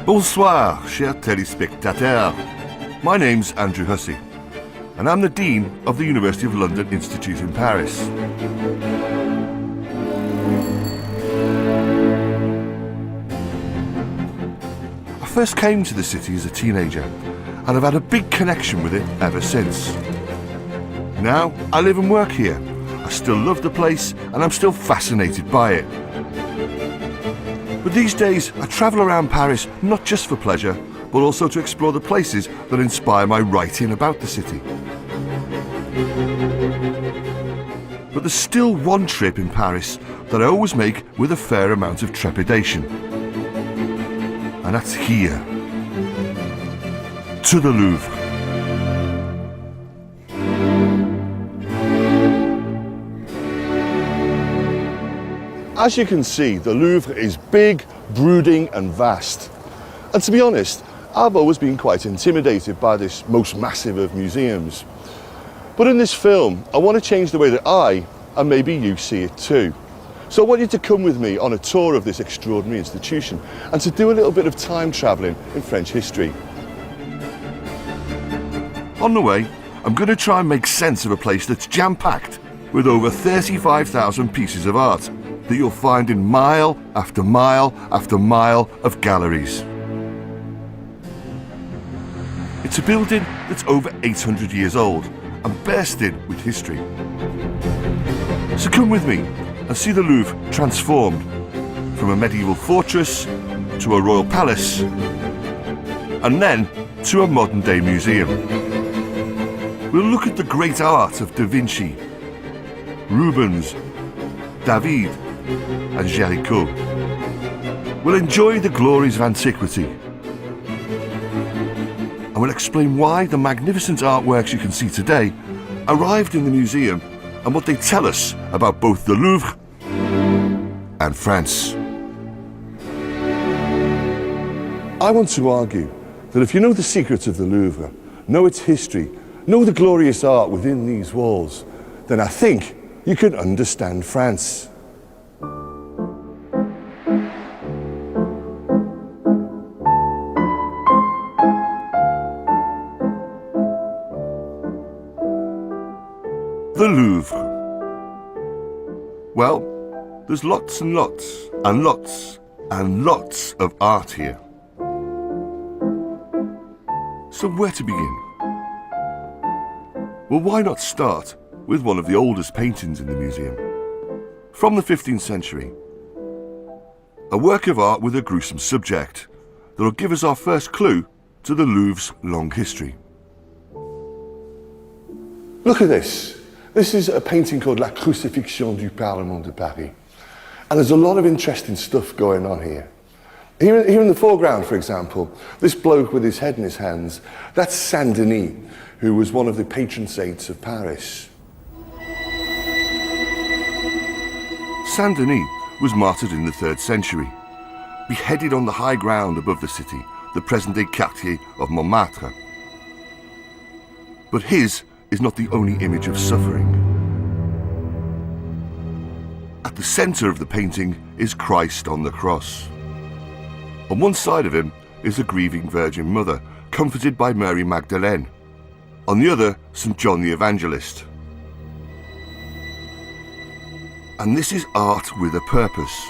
Bonsoir, chers téléspectateurs. My name's Andrew Hussey, and I'm the Dean of the University of London Institute in Paris. I first came to the city as a teenager, and I've had a big connection with it ever since. Now, I live and work here. I still love the place, and I'm still fascinated by it. But these days, I travel around Paris not just for pleasure, but also to explore the places that inspire my writing about the city. But there's still one trip in Paris that I always make with a fair amount of trepidation. And that's here, to the Louvre. As you can see, the Louvre is big, brooding and vast. And to be honest, I've always been quite intimidated by this most massive of museums. But in this film, I want to change the way that I, and maybe you, see it too. So I want you to come with me on a tour of this extraordinary institution and to do a little bit of time travelling in French history. On the way, I'm going to try and make sense of a place that's jam-packed with over 35,000 pieces of art that you'll find in mile after mile after mile of galleries. It's a building that's over 800 years old and bursting with history. So come with me and see the Louvre transformed from a medieval fortress to a royal palace and then to a modern-day museum. We'll look at the great art of Da Vinci, Rubens, David and Géricault. We'll enjoy the glories of antiquity, and we'll explain why the magnificent artworks you can see today arrived in the museum and what they tell us about both the Louvre and France. I want to argue that if you know the secrets of the Louvre, know its history, know the glorious art within these walls, then I think you can understand France. The Louvre. Well, there's lots and lots and lots and lots of art here. So where to begin? Well, why not start with one of the oldest paintings in the museum? From the 15th century. A work of art with a gruesome subject that'll give us our first clue to the Louvre's long history. Look at this. This is a painting called La Crucifixion du Parlement de Paris. And there's a lot of interesting stuff going on here. Here in the foreground, for example, this bloke with his head in his hands, that's Saint Denis, who was one of the patron saints of Paris. Saint Denis was martyred in the 3rd century, beheaded on the high ground above the city, the present-day quartier of Montmartre. But his is not the only image of suffering. At the centre of the painting is Christ on the cross. On one side of him is the grieving Virgin Mother, comforted by Mary Magdalene. On the other, St. John the Evangelist. And this is art with a purpose.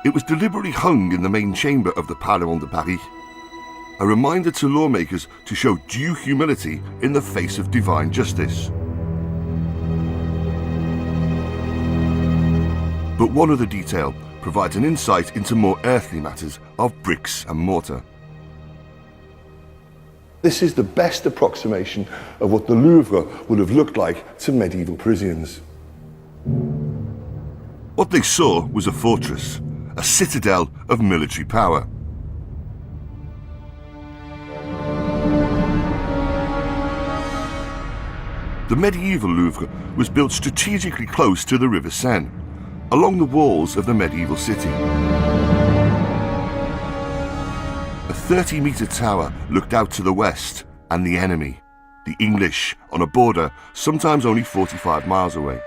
It was deliberately hung in the main chamber of the Parlement de Paris, a reminder to lawmakers to show due humility in the face of divine justice. But one other detail provides an insight into more earthly matters of bricks and mortar. This is the best approximation of what the Louvre would have looked like to medieval Parisians. What they saw was a fortress, a citadel of military power. The medieval Louvre was built strategically close to the River Seine, along the walls of the medieval city. A 30-metre tower looked out to the west and the enemy, the English, on a border sometimes only 45 miles away.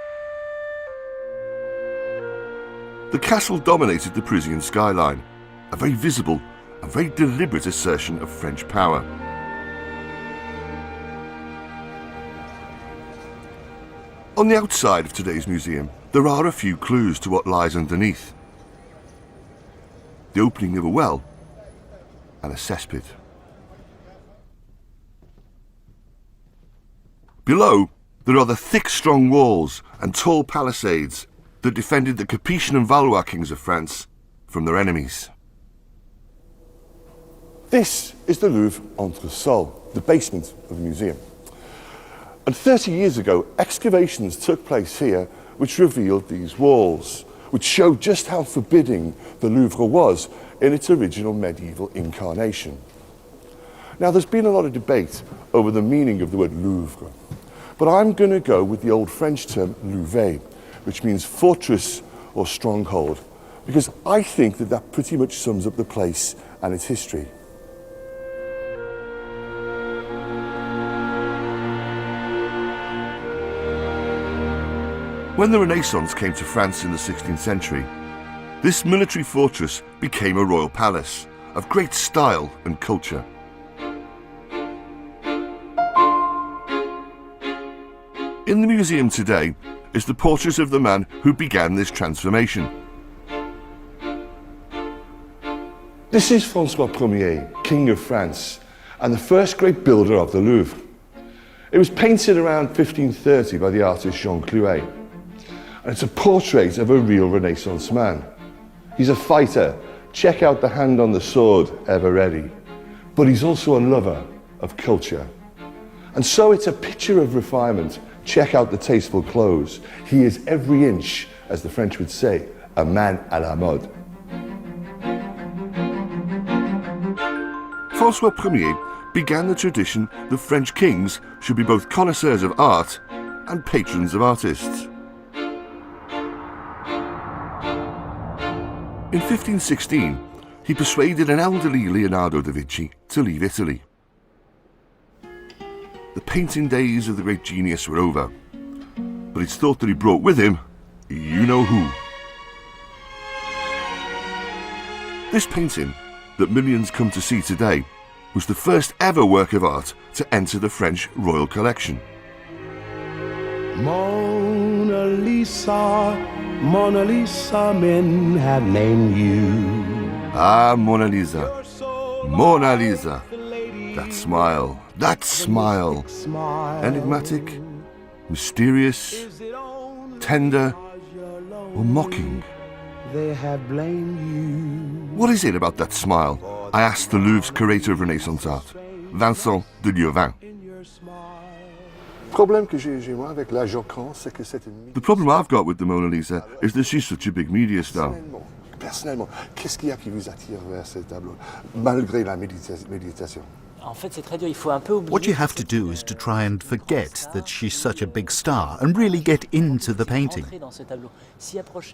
The castle dominated the Parisian skyline, a very visible and very deliberate assertion of French power. On the outside of today's museum, there are a few clues to what lies underneath. The opening of a well and a cesspit. Below, there are the thick, strong walls and tall palisades that defended the Capetian and Valois kings of France from their enemies. This is the Louvre Entresol, the basement of the museum. And 30 years ago, excavations took place here which revealed these walls, which showed just how forbidding the Louvre was in its original medieval incarnation. Now, there's been a lot of debate over the meaning of the word Louvre, but I'm going to go with the old French term Louvre, which means fortress or stronghold, because I think that that pretty much sums up the place and its history. When the Renaissance came to France in the 16th century, this military fortress became a royal palace of great style and culture. In the museum today is the portrait of the man who began this transformation. This is François Ier, King of France, and the first great builder of the Louvre. It was painted around 1530 by the artist Jean Clouet. And it's a portrait of a real Renaissance man. He's a fighter. Check out the hand on the sword, ever ready. But he's also a lover of culture. And so it's a picture of refinement. Check out the tasteful clothes. He is every inch, as the French would say, a man à la mode. François Ier began the tradition that French kings should be both connoisseurs of art and patrons of artists. In 1516, he persuaded an elderly Leonardo da Vinci to leave Italy. The painting days of the great genius were over, but it's thought that he brought with him you know who. This painting, that millions come to see today, was the first ever work of art to enter the French royal collection. Mona Lisa, Mona Lisa, men have named you. Ah, Mona Lisa. Mona Lisa. That smile. That smile. Enigmatic, mysterious, tender, or mocking. They have blamed you. What is it about that smile? I asked the Louvre's curator of Renaissance art, Vincent de Lieuvin. The problem I've got with the Mona Lisa is that she's such a big media star. Personnellement, qu'est-ce qu'il y a qui vous attire vers ce tableau, malgré la méditation? What you have to do is to try and forget that she's such a big star and really get into the painting.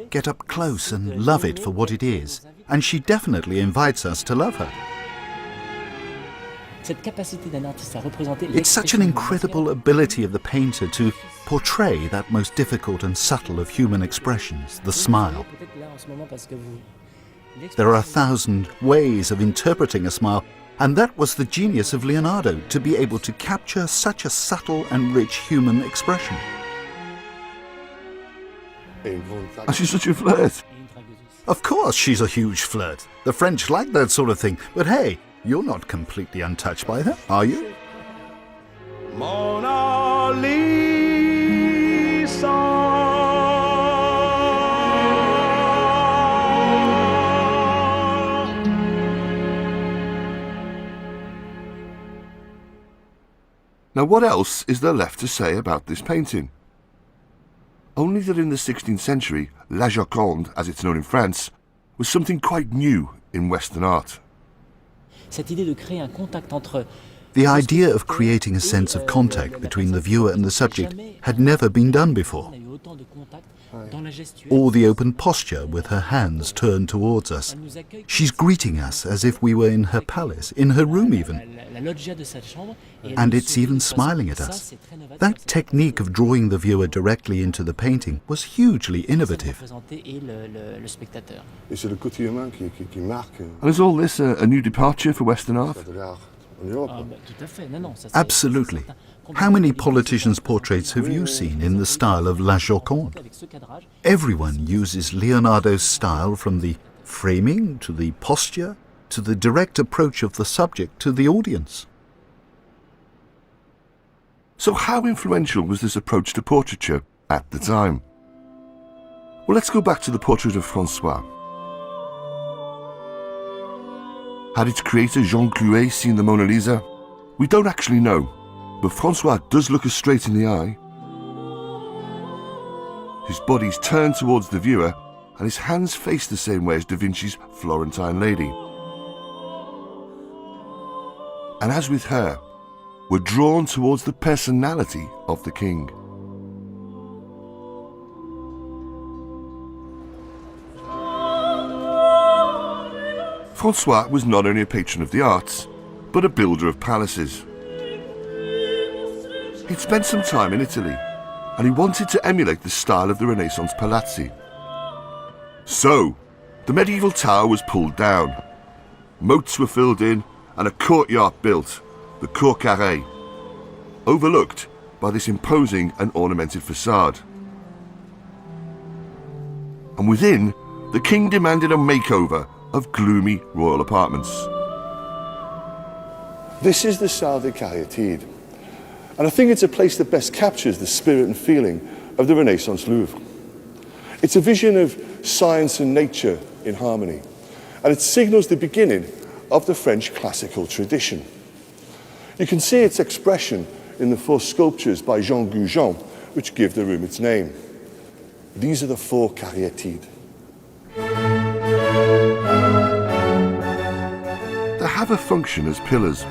Get up close and love it for what it is. And she definitely invites us to love her. It's such an incredible ability of the painter to portray that most difficult and subtle of human expressions, the smile. There are 1,000 ways of interpreting a smile, and that was the genius of Leonardo, to be able to capture such a subtle and rich human expression. And she's such a flirt. Of course she's a huge flirt. The French like that sort of thing, but hey, you're not completely untouched by her, are you? Mona Lisa. Now, what else is there left to say about this painting? Only that in the 16th century, La Joconde, as it's known in France, was something quite new in Western art. Cette idée de créer un contact entre The idea of creating a sense of contact between the viewer and the subject had never been done before. Or the open posture with her hands turned towards us. She's greeting us as if we were in her palace, in her room even. And it's even smiling at us. That technique of drawing the viewer directly into the painting was hugely innovative. And is all this a new departure for Western art? Absolutely. How many politicians' portraits have you seen in the style of La Joconde? Everyone uses Leonardo's style, from the framing to the posture to the direct approach of the subject to the audience. So how influential was this approach to portraiture at the time? Well, let's go back to the portrait of François. Had its creator Jean Clouet seen the Mona Lisa? We don't actually know, but François does look us straight in the eye. His body's turned towards the viewer and his hands face the same way as Da Vinci's Florentine Lady. And as with her, we're drawn towards the personality of the king. François was not only a patron of the arts, but a builder of palaces. He'd spent some time in Italy, and he wanted to emulate the style of the Renaissance palazzi. So, the medieval tower was pulled down, moats were filled in, and a courtyard built, the Cour Carrée, overlooked by this imposing and ornamented facade. And within, the king demanded a makeover of gloomy royal apartments. This is the Salle des Caryatides, and I think it's a place that best captures the spirit and feeling of the Renaissance Louvre. It's a vision of science and nature in harmony, and it signals the beginning of the French classical tradition. You can see its expression in the 4 sculptures by Jean Goujon, which give the room its name. These are the 4 Caryatides. They have a function as pillars,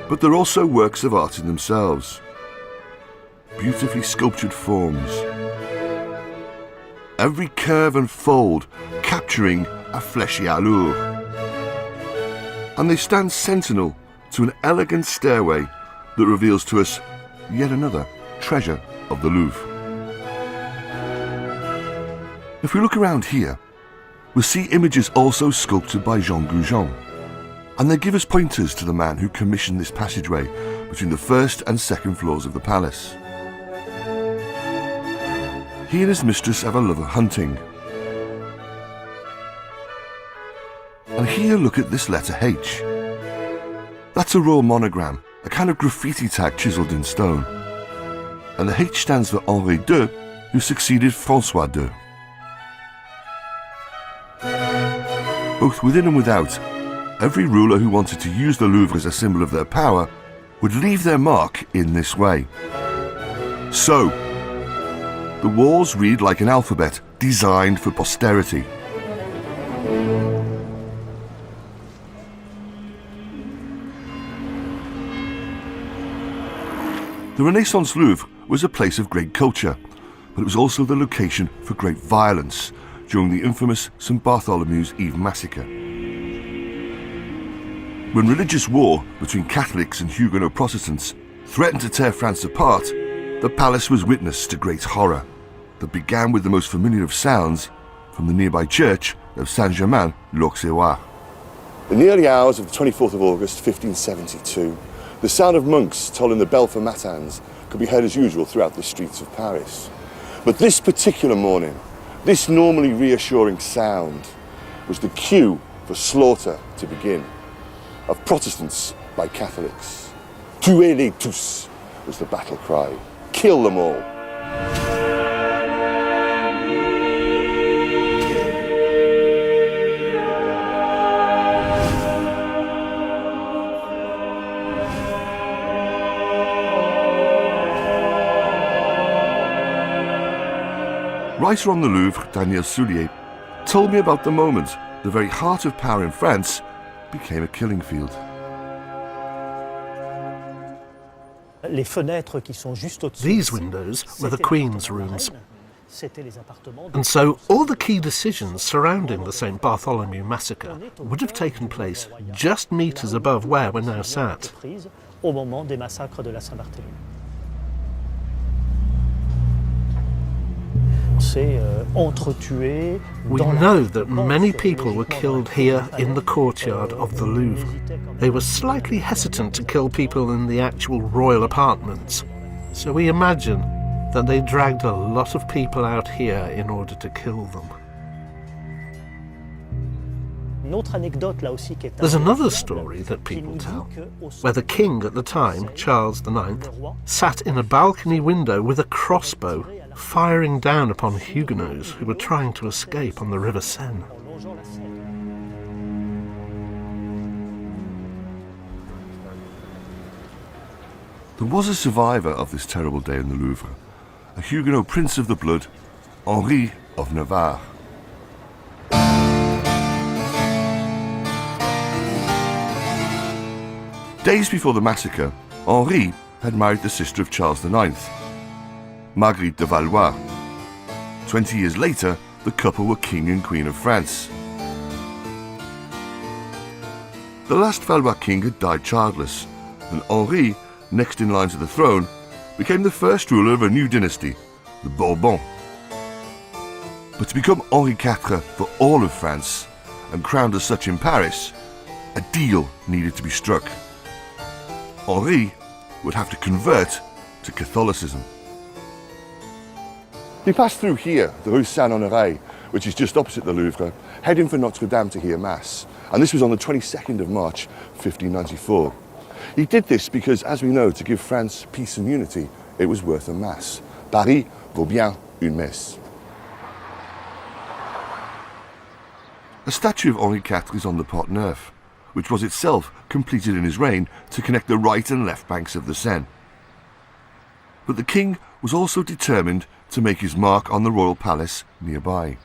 but they're also works of art in themselves. Beautifully sculptured forms. Every curve and fold capturing a fleshy allure. And they stand sentinel to an elegant stairway that reveals to us yet another treasure of the Louvre. If we look around here, we'll see images also sculpted by Jean Goujon, and they give us pointers to the man who commissioned this passageway between the 1st and 2nd floors of the palace. He and his mistress have a love of hunting. And here, look at this letter H. That's a royal monogram, a kind of graffiti tag chiselled in stone. And the H stands for Henri II, who succeeded François II. Both within and without, every ruler who wanted to use the Louvre as a symbol of their power would leave their mark in this way. So, the walls read like an alphabet designed for posterity. The Renaissance Louvre was a place of great culture, but it was also the location for great violence during the infamous St. Bartholomew's Eve massacre. When religious war between Catholics and Huguenot Protestants threatened to tear France apart, the palace was witness to great horror that began with the most familiar of sounds from the nearby church of Saint-Germain-l'Auxerrois. In the early hours of the 24th of August 1572, the sound of monks tolling the bell for matins could be heard as usual throughout the streets of Paris. But this particular morning, this normally reassuring sound was the cue for slaughter to begin, of Protestants by Catholics. Tuez-les tous was the battle cry. Kill them all. Writer on the Louvre, Daniel Soulier, told me about the moment the very heart of power in France became a killing field. These windows were the Queen's rooms. And so all the key decisions surrounding the St. Bartholomew massacre would have taken place just metres above where we're now sat. We know that many people were killed here in the courtyard of the Louvre. They were slightly hesitant to kill people in the actual royal apartments, so we imagine that they dragged a lot of people out here in order to kill them. There's another story that people tell, where the king at the time, Charles IX, sat in a balcony window with a crossbow, firing down upon Huguenots who were trying to escape on the River Seine. There was a survivor of this terrible day in the Louvre, a Huguenot prince of the blood, Henri of Navarre. Days before the massacre, Henri had married the sister of Charles IX, Marguerite de Valois. 20 years later, the couple were King and Queen of France. The last Valois king had died childless, and Henri, next in line to the throne, became the first ruler of a new dynasty, the Bourbons. But to become Henri IV for all of France, and crowned as such in Paris, a deal needed to be struck. Henri would have to convert to Catholicism. He passed through here, the Rue Saint-Honoré, which is just opposite the Louvre, heading for Notre Dame to hear Mass. And this was on the 22nd of March, 1594. He did this because, as we know, to give France peace and unity, it was worth a Mass. Paris vaut bien une messe. A statue of Henri IV is on the Pont Neuf, which was itself completed in his reign to connect the right and left banks of the Seine. But the king was also determined to make his mark on the royal palace nearby.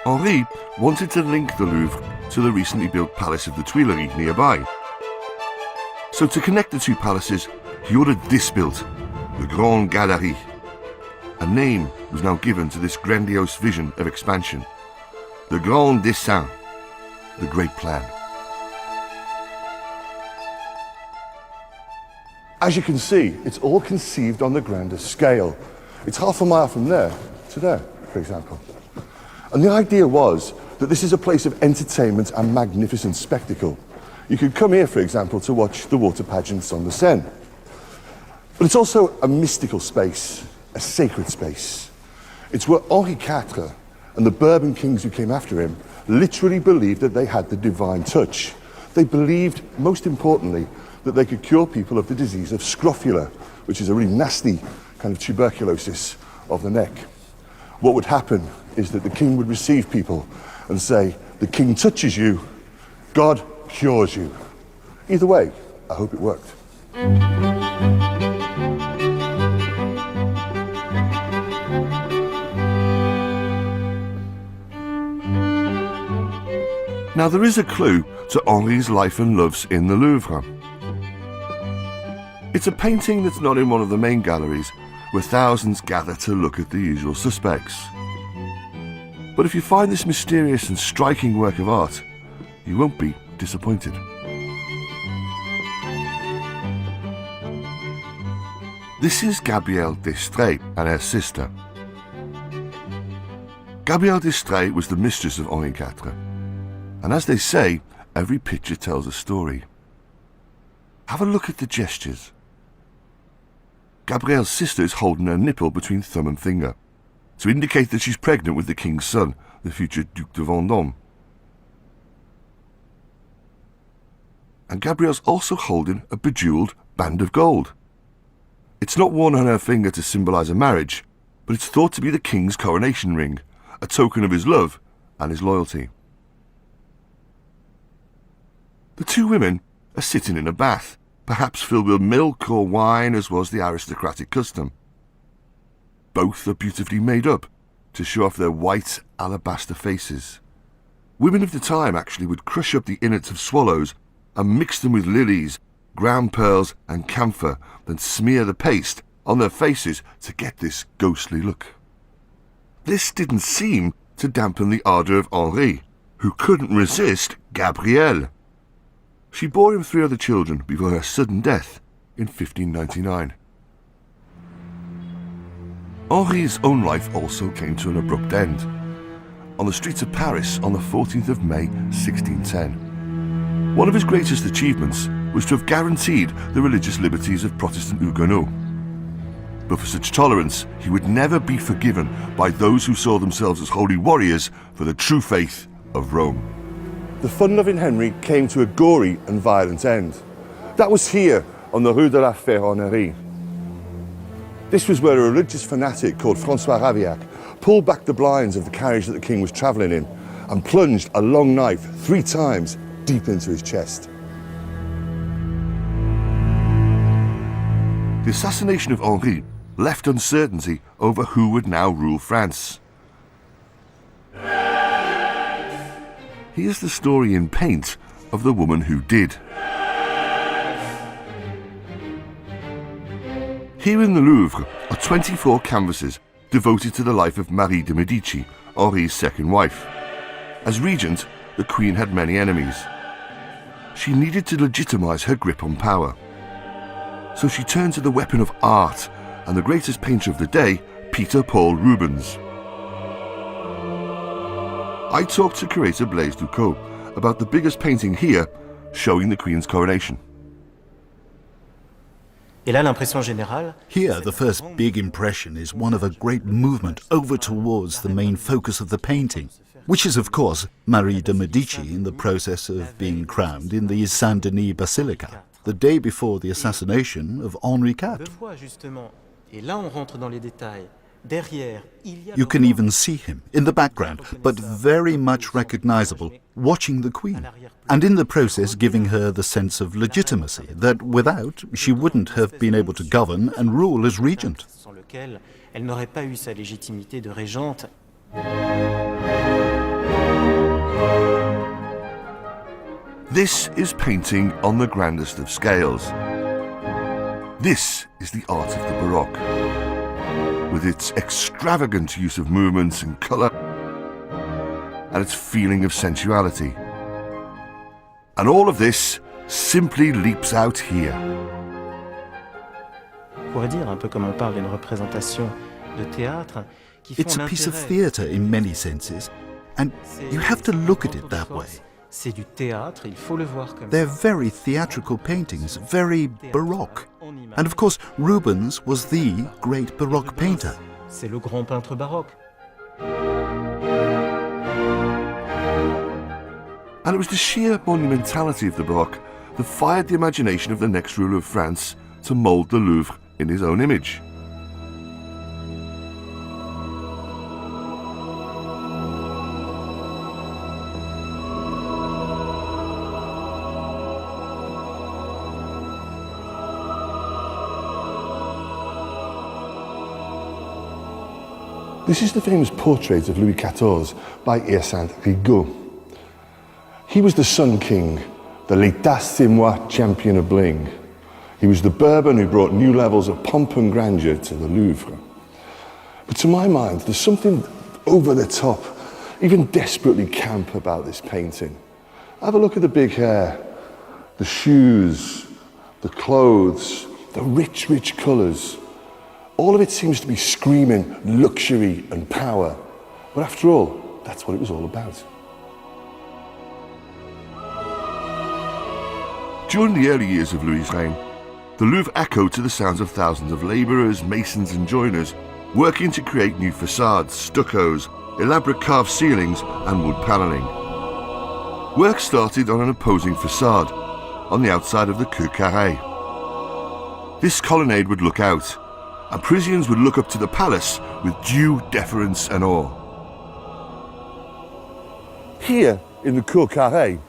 Henri wanted to link the Louvre to the recently built Palace of the Tuileries nearby. So to connect the two palaces, he ordered this built, the Grande Galerie. A name was now given to this grandiose vision of expansion, the Grand Dessein, the Great Plan. As you can see, it's all conceived on the grandest scale. It's half a mile from there to there, for example. And the idea was that this is a place of entertainment and magnificent spectacle. You could come here, for example, to watch the water pageants on the Seine. But it's also a mystical space, a sacred space. It's where Henri IV and the Bourbon kings who came after him literally believed that they had the divine touch. They believed, most importantly, that they could cure people of the disease of scrofula, which is a really nasty kind of tuberculosis of the neck. What would happen is that the king would receive people and say, the king touches you, God cures you. Either way, I hope it worked. Now there is a clue to Henri's life and loves in the Louvre. It's a painting that's not in one of the main galleries, where thousands gather to look at the usual suspects. But if you find this mysterious and striking work of art, you won't be disappointed. This is Gabrielle d'Estrées and her sister. Gabrielle d'Estrées was the mistress of Henri IV, and as they say, every picture tells a story. Have a look at the gestures. Gabrielle's sister is holding her nipple between thumb and finger, to indicate that she's pregnant with the king's son, the future Duc de Vendôme. And Gabrielle's also holding a bejewelled band of gold. It's not worn on her finger to symbolise a marriage, but it's thought to be the king's coronation ring, a token of his love and his loyalty. The two women are sitting in a bath, perhaps filled with milk or wine, as was the aristocratic custom. Both are beautifully made up to show off their white alabaster faces. Women of the time actually would crush up the innards of swallows and mix them with lilies, ground pearls and camphor, then smear the paste on their faces to get this ghostly look. This didn't seem to dampen the ardour of Henri, who couldn't resist Gabrielle. She bore him 3 other children before her sudden death in 1599. Henri's own life also came to an abrupt end, on the streets of Paris on the 14th of May 1610. One of his greatest achievements was to have guaranteed the religious liberties of Protestant Huguenots. But for such tolerance, he would never be forgiven by those who saw themselves as holy warriors for the true faith of Rome. The fun-loving Henry came to a gory and violent end. That was here on the Rue de la Ferronnerie. This was where a religious fanatic called Francois Ravaillac pulled back the blinds of the carriage that the king was travelling in and plunged a long knife 3 times deep into his chest. The assassination of Henri left uncertainty over who would now rule France. Here's the story in paint of the woman who did. Here in the Louvre are 24 canvases devoted to the life of Marie de Medici, Henri's second wife. As regent, the Queen had many enemies. She needed to legitimise her grip on power. So she turned to the weapon of art and the greatest painter of the day, Peter Paul Rubens. I talked to curator Blaise Ducot about the biggest painting here, showing the Queen's coronation. Here, the first big impression is one of a great movement over towards the main focus of the painting, which is, of course, Marie de Medici in the process of being crowned in the Saint-Denis Basilica, the day before the assassination of Henri IV. You can even see him in the background, but very much recognizable, watching the Queen, and in the process giving her the sense of legitimacy that without she wouldn't have been able to govern and rule as regent. This is painting on the grandest of scales. This is the art of the Baroque, with its extravagant use of movements and colour, and its feeling of sensuality. And all of this simply leaps out here. It's a piece of theatre in many senses, and you have to look at it that way. They're very theatrical paintings, very Baroque. And of course, Rubens was the great Baroque painter. And it was the sheer monumentality of the Baroque that fired the imagination of the next ruler of France to mould the Louvre in his own image. This is the famous portrait of Louis XIV by Hyacinthe Rigaud. He was the Sun King, the l'état c'est moi champion of bling. He was the Bourbon who brought new levels of pomp and grandeur to the Louvre. But to my mind, there's something over the top, even desperately camp about this painting. Have a look at the big hair, the shoes, the clothes, the rich, rich colours. All of it seems to be screaming luxury and power. But after all, that's what it was all about. During the early years of Louis's reign, the Louvre echoed to the sounds of thousands of labourers, masons and joiners working to create new facades, stuccos, elaborate carved ceilings and wood panelling. Work started on an opposing facade on the outside of the Cour Carrée. This colonnade would look out, and Parisians would look up to the palace with due deference and awe. Here, in the Cour Carrée,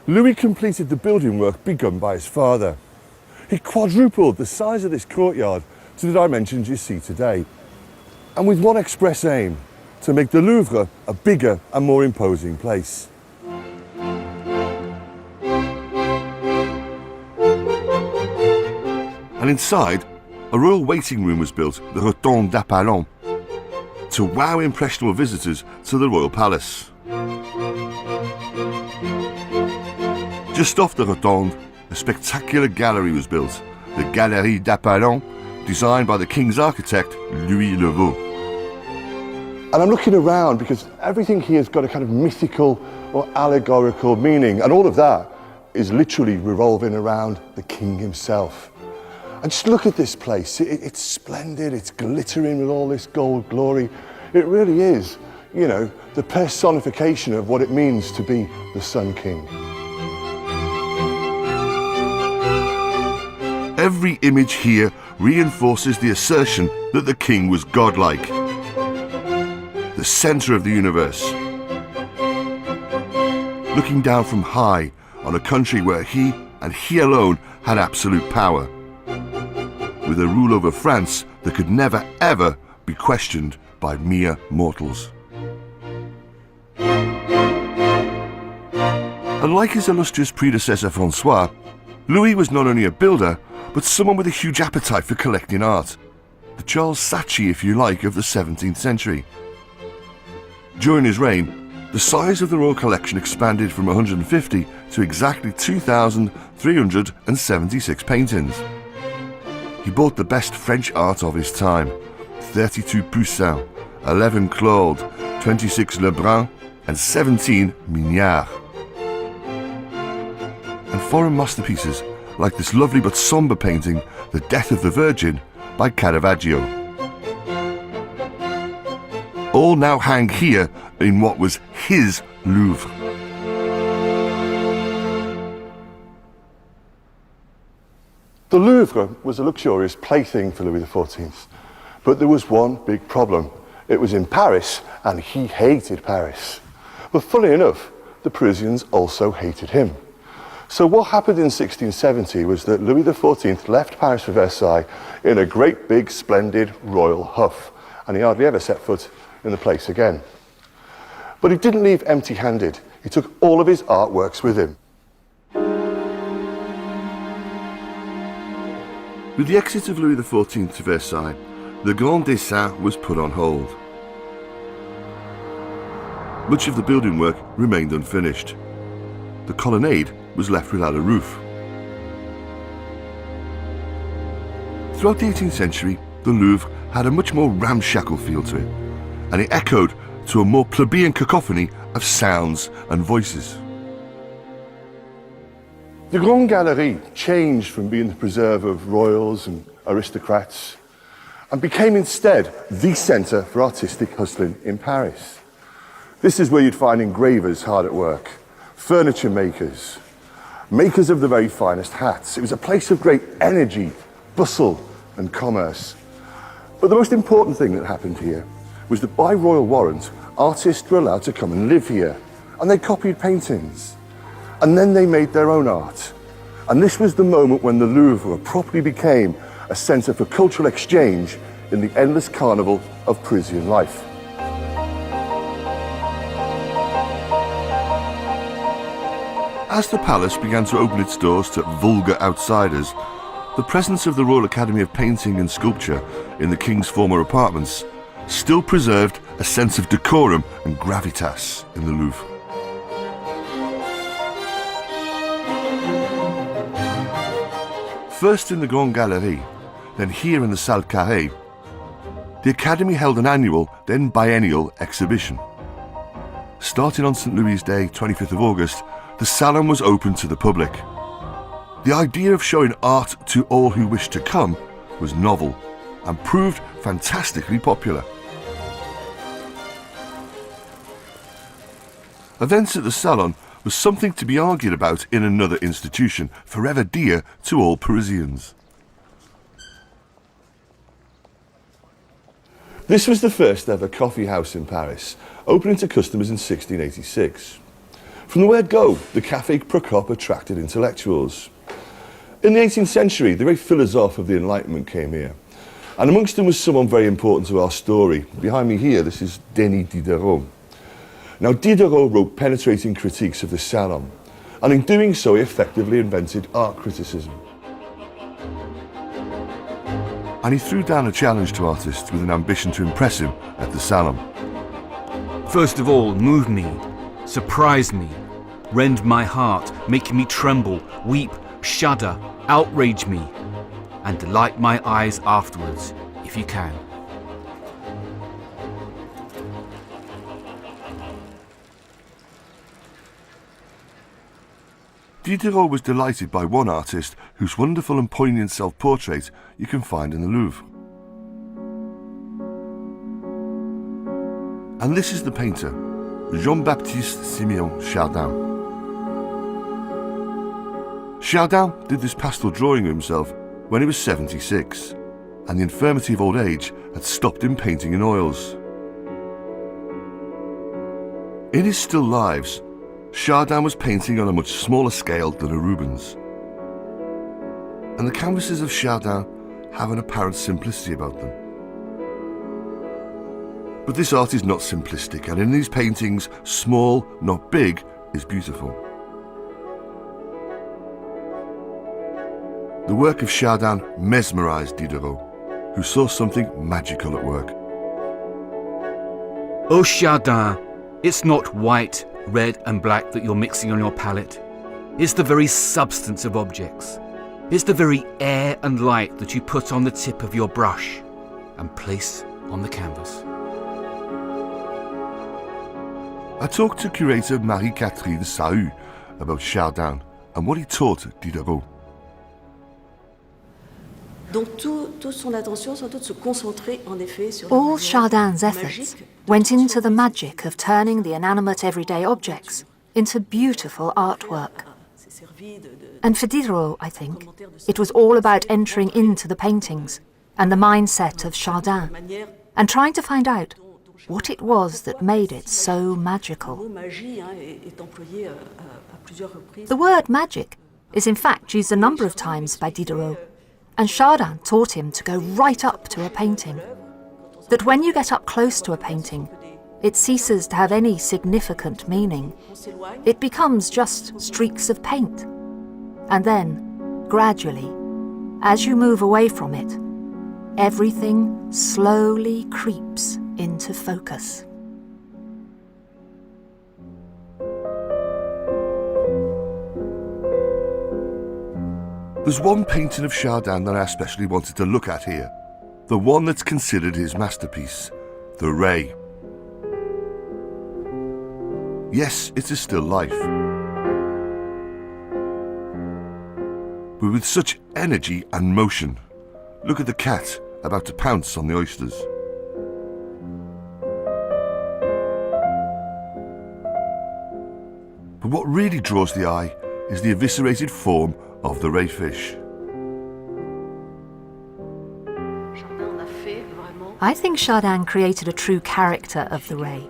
Louis completed the building work begun by his father. He quadrupled the size of this courtyard to the dimensions you see today, and with one express aim, to make the Louvre a bigger and more imposing place. inside, a royal waiting room was built, the Rotonde d'Apollon, to wow impressionable visitors to the royal palace. Just off the Rotonde, a spectacular gallery was built, the Galerie d'Apollon, designed by the king's architect, Louis Le Vau. And I'm looking around because everything here has got a kind of mythical or allegorical meaning, and all of that is literally revolving around the king himself. And just look at this place. It's splendid, it's glittering with all this gold glory. It really is, you know, the personification of what it means to be the Sun King. Every image here reinforces the assertion that the king was godlike, the centre of the universe, looking down from high on a country where he, and he alone, had absolute power, with a rule over France that could never ever be questioned by mere mortals. Unlike his illustrious predecessor Francois, Louis was not only a builder, but someone with a huge appetite for collecting art. The Charles Saatchi, if you like, of the 17th century. During his reign, the size of the royal collection expanded from 150 to exactly 2,376 paintings. He bought the best French art of his time, 32 Poussin, 11 Claude, 26 Lebrun, and 17 Mignard. And foreign masterpieces like this lovely but sombre painting, The Death of the Virgin, by Caravaggio. All now hang here in what was his Louvre. The Louvre was a luxurious plaything for Louis XIV, but there was one big problem. It was in Paris, and he hated Paris. But funnily enough, the Parisians also hated him. So what happened in 1670 was that Louis XIV left Paris for Versailles in a great big splendid royal huff, and he hardly ever set foot in the place again. But he didn't leave empty-handed. He took all of his artworks with him. With the exit of Louis XIV to Versailles, the Grand Dessin was put on hold. Much of the building work remained unfinished. The colonnade was left without a roof. Throughout the 18th century, the Louvre had a much more ramshackle feel to it, and it echoed to a more plebeian cacophony of sounds and voices. The Grande Galerie changed from being the preserve of royals and aristocrats and became instead the centre for artistic hustling in Paris. This is where you'd find engravers hard at work, furniture makers, makers of the very finest hats. It was a place of great energy, bustle and commerce. But the most important thing that happened here was that by royal warrant, artists were allowed to come and live here, and they copied paintings. And then they made their own art. And this was the moment when the Louvre properly became a centre for cultural exchange in the endless carnival of Parisian life. As the palace began to open its doors to vulgar outsiders, the presence of the Royal Academy of Painting and Sculpture in the King's former apartments still preserved a sense of decorum and gravitas in the Louvre. First in the Grande Galerie, then here in the Salle Carrée, the Academy held an annual, then biennial exhibition. Starting on St. Louis' Day, 25th of August, the salon was open to the public. The idea of showing art to all who wished to come was novel and proved fantastically popular. Events at the salon was something to be argued about in another institution, forever dear to all Parisians. This was the first ever coffee house in Paris, opening to customers in 1686. From the word go, the Café Procope attracted intellectuals. In the 18th century, the very philosophe of the Enlightenment came here. And amongst them was someone very important to our story. Behind me here, this is Denis Diderot. Now, Diderot wrote penetrating critiques of the salon, and in doing so, he effectively invented art criticism. and he threw down a challenge to artists with an ambition to impress him at the Salon. First of all, move me, surprise me, rend my heart, make me tremble, weep, shudder, outrage me, and delight my eyes afterwards, if you can. Diderot was delighted by one artist whose wonderful and poignant self-portrait you can find in the Louvre. And this is the painter, Jean-Baptiste Simeon Chardin. Chardin did this pastel drawing of himself when he was 76, and the infirmity of old age had stopped him painting in oils. In his still lives, Chardin was painting on a much smaller scale than a Rubens. And the canvases of Chardin have an apparent simplicity about them. But this art is not simplistic, and in these paintings, small, not big, is beautiful. The work of Chardin mesmerized Diderot, who saw something magical at work. Oh Chardin, it's not white, red and black that you're mixing on your palette. It's the very substance of objects. It's the very air and light that you put on the tip of your brush and place on the canvas. I talked to curator Marie-Catherine Sahu about Chardin and what he taught Diderot. All Chardin's efforts went into the magic of turning the inanimate everyday objects into beautiful artwork. And for Diderot, I think, it was all about entering into the paintings and the mindset of Chardin and trying to find out what it was that made it so magical. The word magic is in fact used a number of times by Diderot, and Chardin taught him to go right up to a painting. That when you get up close to a painting, it ceases to have any significant meaning. It becomes just streaks of paint. And then, gradually, as you move away from it, everything slowly creeps into focus. There's one painting of Chardin that I especially wanted to look at here. The one that's considered his masterpiece, the Ray. Yes, it's a still life. But with such energy and motion. Look at the cat about to pounce on the oysters. But what really draws the eye is the eviscerated form of the ray fish. I think Chardin created a true character of the ray,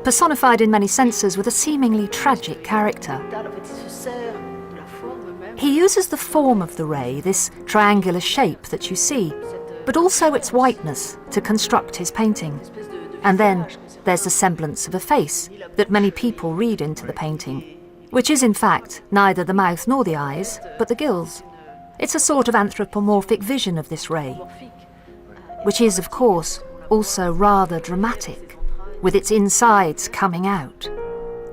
personified in many senses with a seemingly tragic character. He uses the form of the ray, this triangular shape that you see, but also its whiteness to construct his painting. And then there's the semblance of a face that many people read into the painting, which is in fact neither the mouth nor the eyes, but the gills. It's a sort of anthropomorphic vision of this ray, which is, of course, also rather dramatic, with its insides coming out,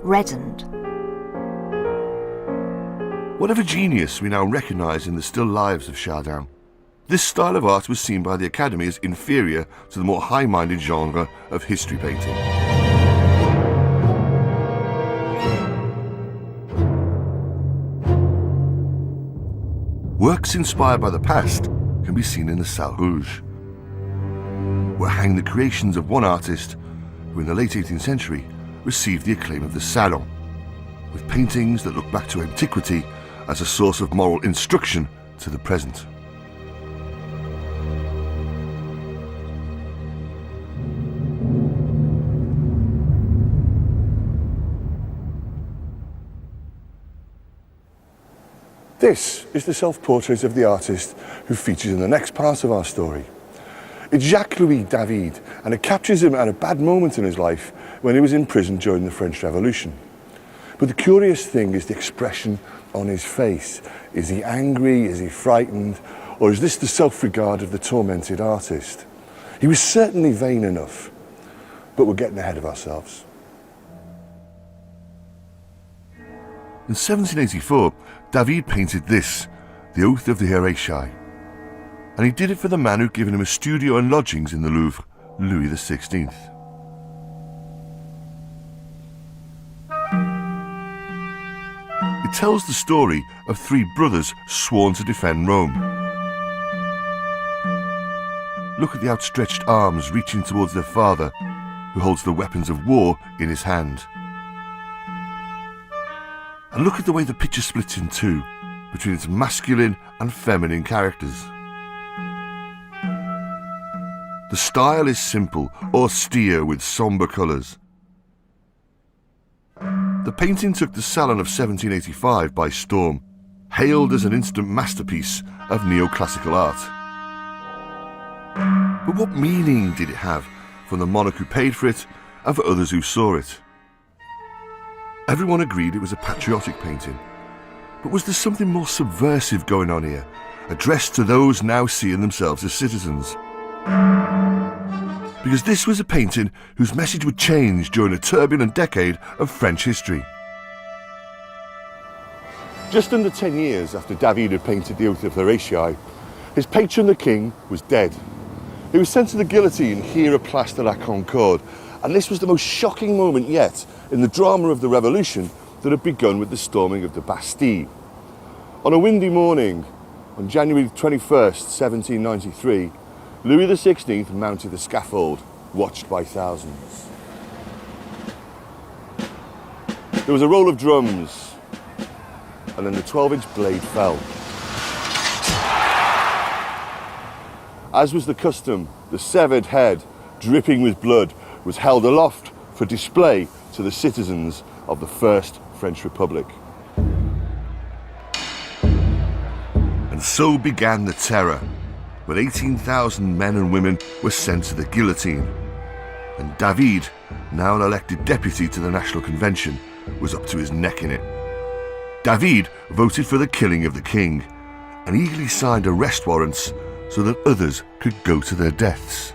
reddened. Whatever genius we now recognise in the still lives of Chardin, this style of art was seen by the Academy as inferior to the more high-minded genre of history painting. Works inspired by the past can be seen in the Salle Rouge, where hang the creations of one artist who in the late 18th century received the acclaim of the Salon, with paintings that look back to antiquity as a source of moral instruction to the present. This is the self-portrait of the artist who features in the next part of our story. It's Jacques-Louis David, and it captures him at a bad moment in his life when he was in prison during the French Revolution. But the curious thing is the expression on his face. Is he angry? Is he frightened? Or is this the self-regard of the tormented artist? He was certainly vain enough, but we're getting ahead of ourselves. In 1784, David painted this, The Oath of the Horatii. And he did it for the man who'd given him a studio and lodgings in the Louvre, Louis XVI. It tells the story of three brothers sworn to defend Rome. Look at the outstretched arms reaching towards their father, who holds the weapons of war in his hand. And look at the way the picture splits in two, between its masculine and feminine characters. The style is simple, austere with sombre colours. The painting took the Salon of 1785 by storm, hailed as an instant masterpiece of neoclassical art. But what meaning did it have from the monarch who paid for it and for others who saw it? Everyone agreed it was a patriotic painting, but was there something more subversive going on here, addressed to those now seeing themselves as citizens? Because this was a painting whose message would change during a turbulent decade of French history. Just under 10 years after David had painted The Oath of Horatii, his patron the king was dead. He was sent to the guillotine here at Place de la Concorde, and this was the most shocking moment yet in the drama of the revolution that had begun with the storming of the Bastille. On a windy morning, on January 21st, 1793, Louis XVI mounted the scaffold, watched by thousands. There was a roll of drums, and then the 12-inch blade fell. As was the custom, the severed head, dripping with blood, was held aloft for display to the citizens of the First French Republic. And so began the terror, when 18,000 men and women were sent to the guillotine. And David, now an elected deputy to the National Convention, was up to his neck in it. David voted for the killing of the king and eagerly signed arrest warrants so that others could go to their deaths.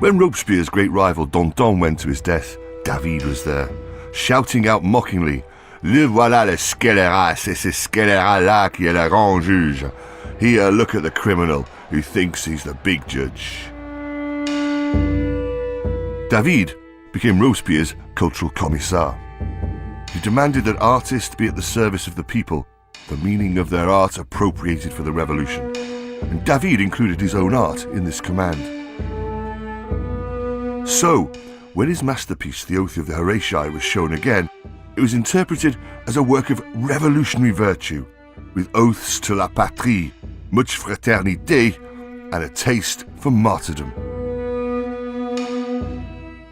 When Robespierre's great rival Danton went to his death, David was there, shouting out mockingly, "Le voilà le scélérat, c'est ce scélérat-là qui est le grand juge. Here, look at the criminal who thinks he's the big judge." David became Robespierre's cultural commissar. He demanded that artists be at the service of the people, the meaning of their art appropriated for the revolution. And David included his own art in this command. So, when his masterpiece, The Oath of the Horatii, was shown again, it was interpreted as a work of revolutionary virtue, with oaths to la patrie, much fraternité, and a taste for martyrdom.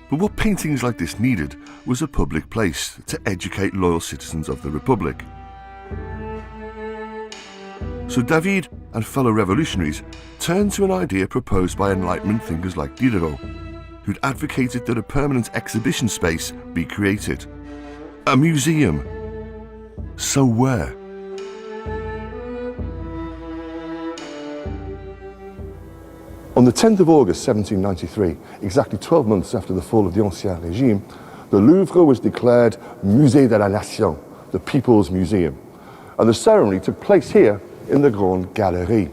But what paintings like this needed was a public place to educate loyal citizens of the Republic. So David and fellow revolutionaries turned to an idea proposed by Enlightenment thinkers like Diderot, who'd advocated that a permanent exhibition space be created. A museum. So where? On the 10th of August 1793, exactly 12 months after the fall of the Ancien Régime, the Louvre was declared Musée de la Nation, the People's Museum. And the ceremony took place here in the Grande Galerie.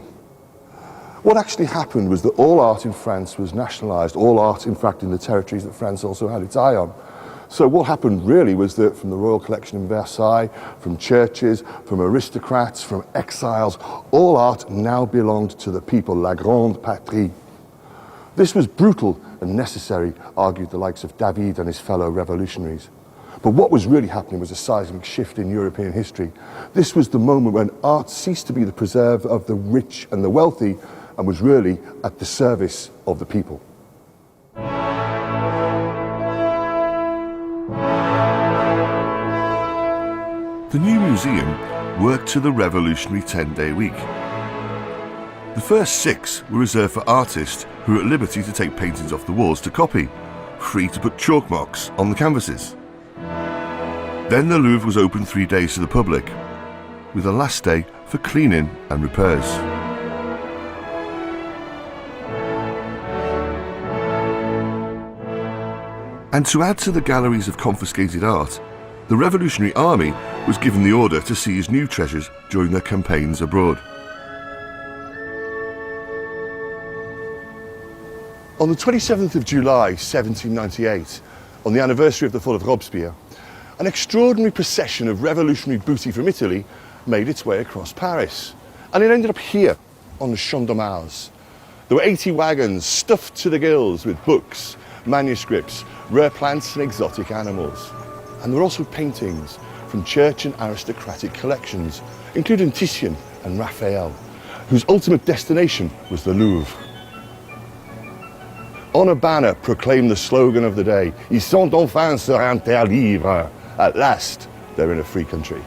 What actually happened was that all art in France was nationalised, all art, in fact, in the territories that France also had its eye on. So what happened really was that from the royal collection in Versailles, from churches, from aristocrats, from exiles, all art now belonged to the people, la grande patrie. This was brutal and necessary, argued the likes of David and his fellow revolutionaries. But what was really happening was a seismic shift in European history. This was the moment when art ceased to be the preserve of the rich and the wealthy and was really at the service of the people. The new museum worked to the revolutionary 10-day week. The first 6 were reserved for artists who were at liberty to take paintings off the walls to copy, free to put chalk marks on the canvases. Then the Louvre was open 3 days to the public, with a last day for cleaning and repairs. And to add to the galleries of confiscated art, the Revolutionary Army was given the order to seize new treasures during their campaigns abroad. On the 27th of July 1798, on the anniversary of the fall of Robespierre, an extraordinary procession of revolutionary booty from Italy made its way across Paris. And it ended up here, on the Champ de Mars. There were 80 wagons stuffed to the gills with books, manuscripts, rare plants and exotic animals. And there were also paintings from church and aristocratic collections, including Titian and Raphael, whose ultimate destination was the Louvre. On a banner proclaimed the slogan of the day, Ils sont enfin sur un terre libre. At last, they're in a free country.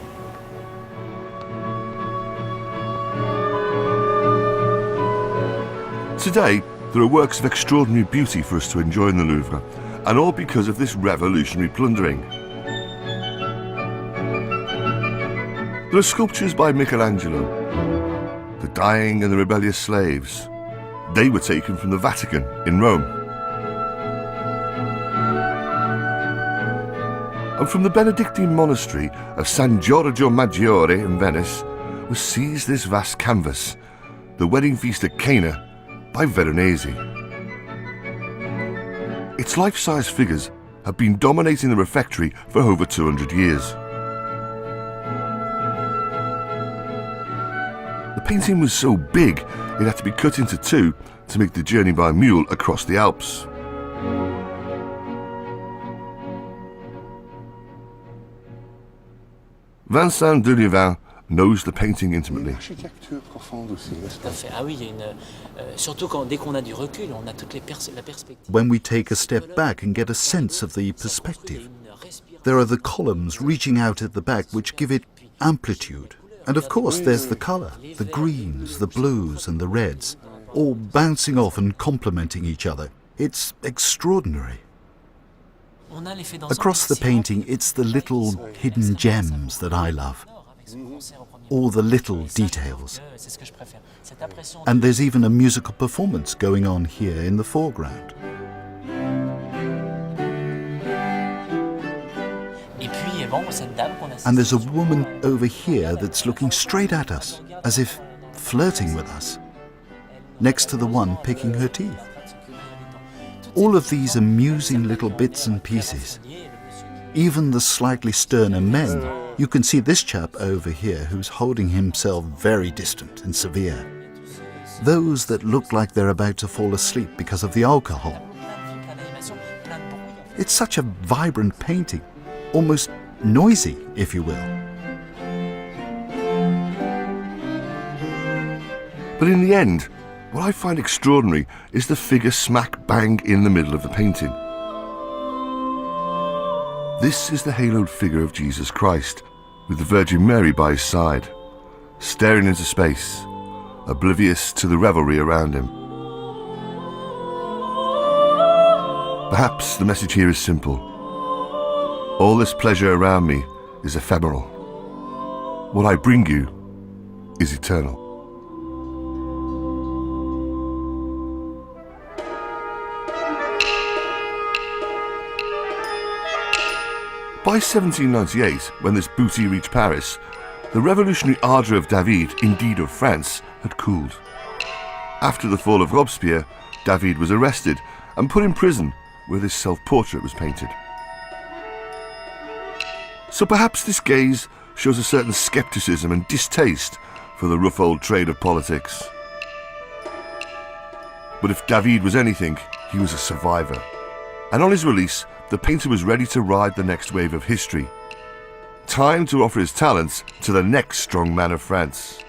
Today, there are works of extraordinary beauty for us to enjoy in the Louvre, and all because of this revolutionary plundering. There are sculptures by Michelangelo, the dying and the rebellious slaves. They were taken from the Vatican in Rome. And from the Benedictine monastery of San Giorgio Maggiore in Venice was seized this vast canvas, the wedding feast at Cana, by Veronese. Its life-size figures have been dominating the refectory for over 200 years. The painting was so big it had to be cut into two to make the journey by mule across the Alps. Vincent Deleuvin knows the painting intimately. When we take a step back and get a sense of the perspective, there are the columns reaching out at the back which give it amplitude. And of course there's the colour, the greens, the blues and the reds, all bouncing off and complementing each other. It's extraordinary. Across the painting, it's the little hidden gems that I love. All the little details. And there's even a musical performance going on here in the foreground. And there's a woman over here that's looking straight at us, as if flirting with us, next to the one picking her teeth. All of these amusing little bits and pieces. Even the slightly sterner men. You can see this chap over here who's holding himself very distant and severe. Those that look like they're about to fall asleep because of the alcohol. It's such a vibrant painting, almost noisy, if you will. But in the end, what I find extraordinary is the figure smack bang in the middle of the painting. This is the haloed figure of Jesus Christ, with the Virgin Mary by his side, staring into space, oblivious to the revelry around him. Perhaps the message here is simple. All this pleasure around me is ephemeral. What I bring you is eternal. By 1798, when this booty reached Paris, the revolutionary ardour of David, indeed of France, had cooled. After the fall of Robespierre, David was arrested and put in prison where this self-portrait was painted. So perhaps this gaze shows a certain scepticism and distaste for the rough old trade of politics. But if David was anything, he was a survivor. And on his release, the painter was ready to ride the next wave of history. Time to offer his talents to the next strong man of France.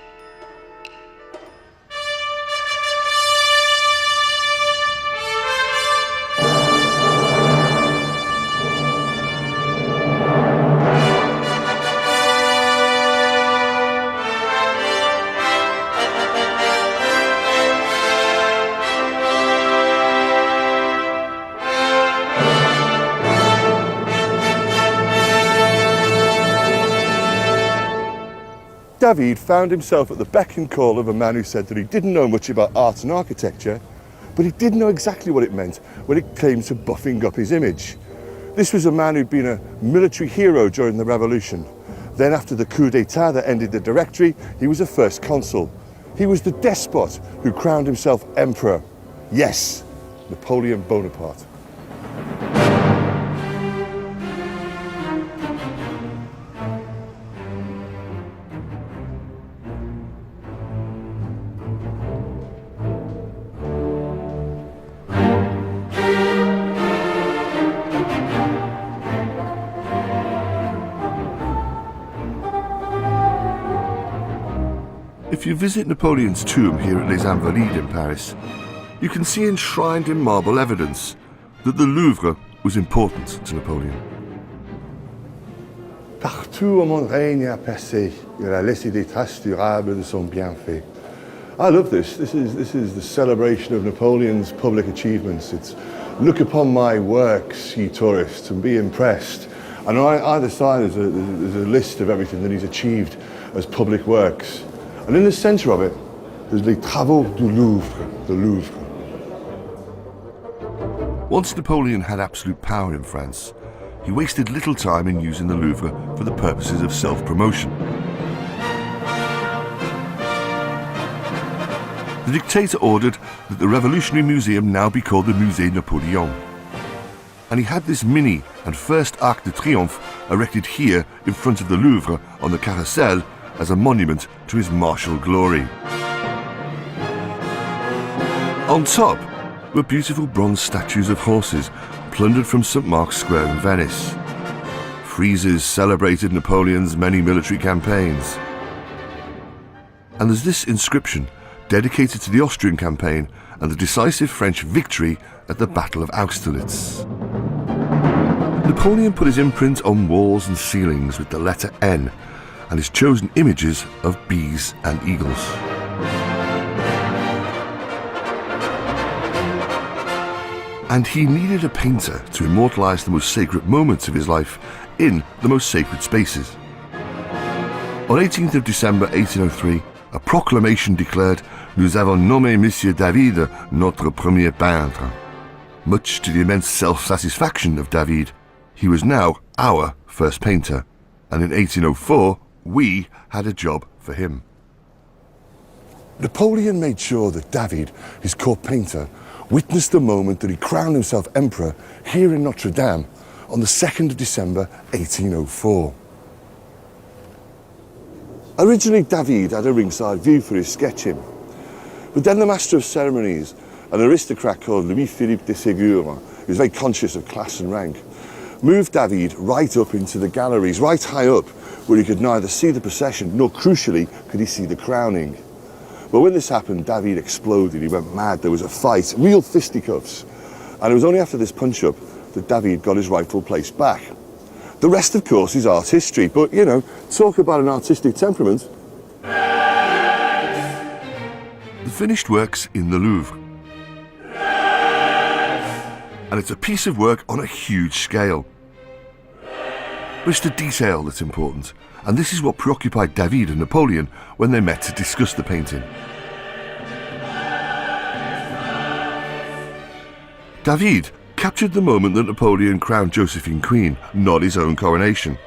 David found himself at the beck and call of a man who said that he didn't know much about art and architecture, but he did know exactly what it meant when it came to buffing up his image. This was a man who'd been a military hero during the revolution. Then after the coup d'etat that ended the Directory, he was a first consul. He was the despot who crowned himself emperor. Yes, Napoleon Bonaparte. If you visit Napoleon's tomb here at Les Invalides in Paris, you can see enshrined in marble evidence that the Louvre was important to Napoleon. Partout où mon règne a percé, il a laissé des traces durables de son bienfait. I love this. This is the celebration of Napoleon's public achievements. It's look upon my works, ye tourists, and be impressed. And on either side there's a list of everything that he's achieved as public works. And in the centre of it, there's les travaux du Louvre, the Louvre. Once Napoleon had absolute power in France, he wasted little time in using the Louvre for the purposes of self-promotion. The dictator ordered that the Revolutionary Museum now be called the Musée Napoléon. And he had this mini and first Arc de Triomphe erected here in front of the Louvre on the Carrousel as a monument to his martial glory. On top were beautiful bronze statues of horses plundered from St. Mark's Square in Venice. Friezes celebrated Napoleon's many military campaigns. And there's this inscription dedicated to the Austrian campaign and the decisive French victory at the Battle of Austerlitz. Napoleon put his imprint on walls and ceilings with the letter N and his chosen images of bees and eagles. And he needed a painter to immortalise the most sacred moments of his life in the most sacred spaces. On 18th of December 1803, a proclamation declared, "Nous avons nommé Monsieur David notre premier peintre." Much to the immense self-satisfaction of David, he was now our first painter, and in 1804, we had a job for him. Napoleon made sure that David, his court painter, witnessed the moment that he crowned himself emperor here in Notre Dame on the 2nd of December 1804. Originally, David had a ringside view for his sketching, but then the master of ceremonies, an aristocrat called Louis-Philippe de Ségur, who was very conscious of class and rank, moved David right up into the galleries, right high up, where he could neither see the procession nor, crucially, could he see the crowning. But when this happened, David exploded. He went mad. There was a fight, real fisticuffs. And it was only after this punch-up that David got his rightful place back. The rest, of course, is art history. But, you know, talk about an artistic temperament. The finished work's in the Louvre. And it's a piece of work on a huge scale. But it's the detail that's important, and this is what preoccupied David and Napoleon when they met to discuss the painting. David captured the moment that Napoleon crowned Josephine Queen, not his own coronation.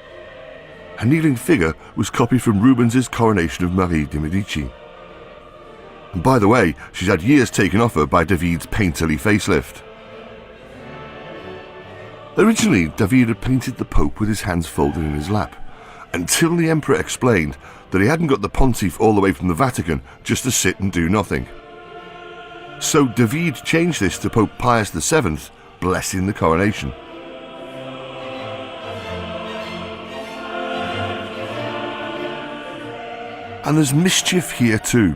Her kneeling figure was copied from Rubens's Coronation of Marie de Medici. And by the way, she's had years taken off her by David's painterly facelift. Originally, David had painted the Pope with his hands folded in his lap, until the Emperor explained that he hadn't got the Pontiff all the way from the Vatican just to sit and do nothing. So David changed this to Pope Pius VII, blessing the coronation. And there's mischief here too.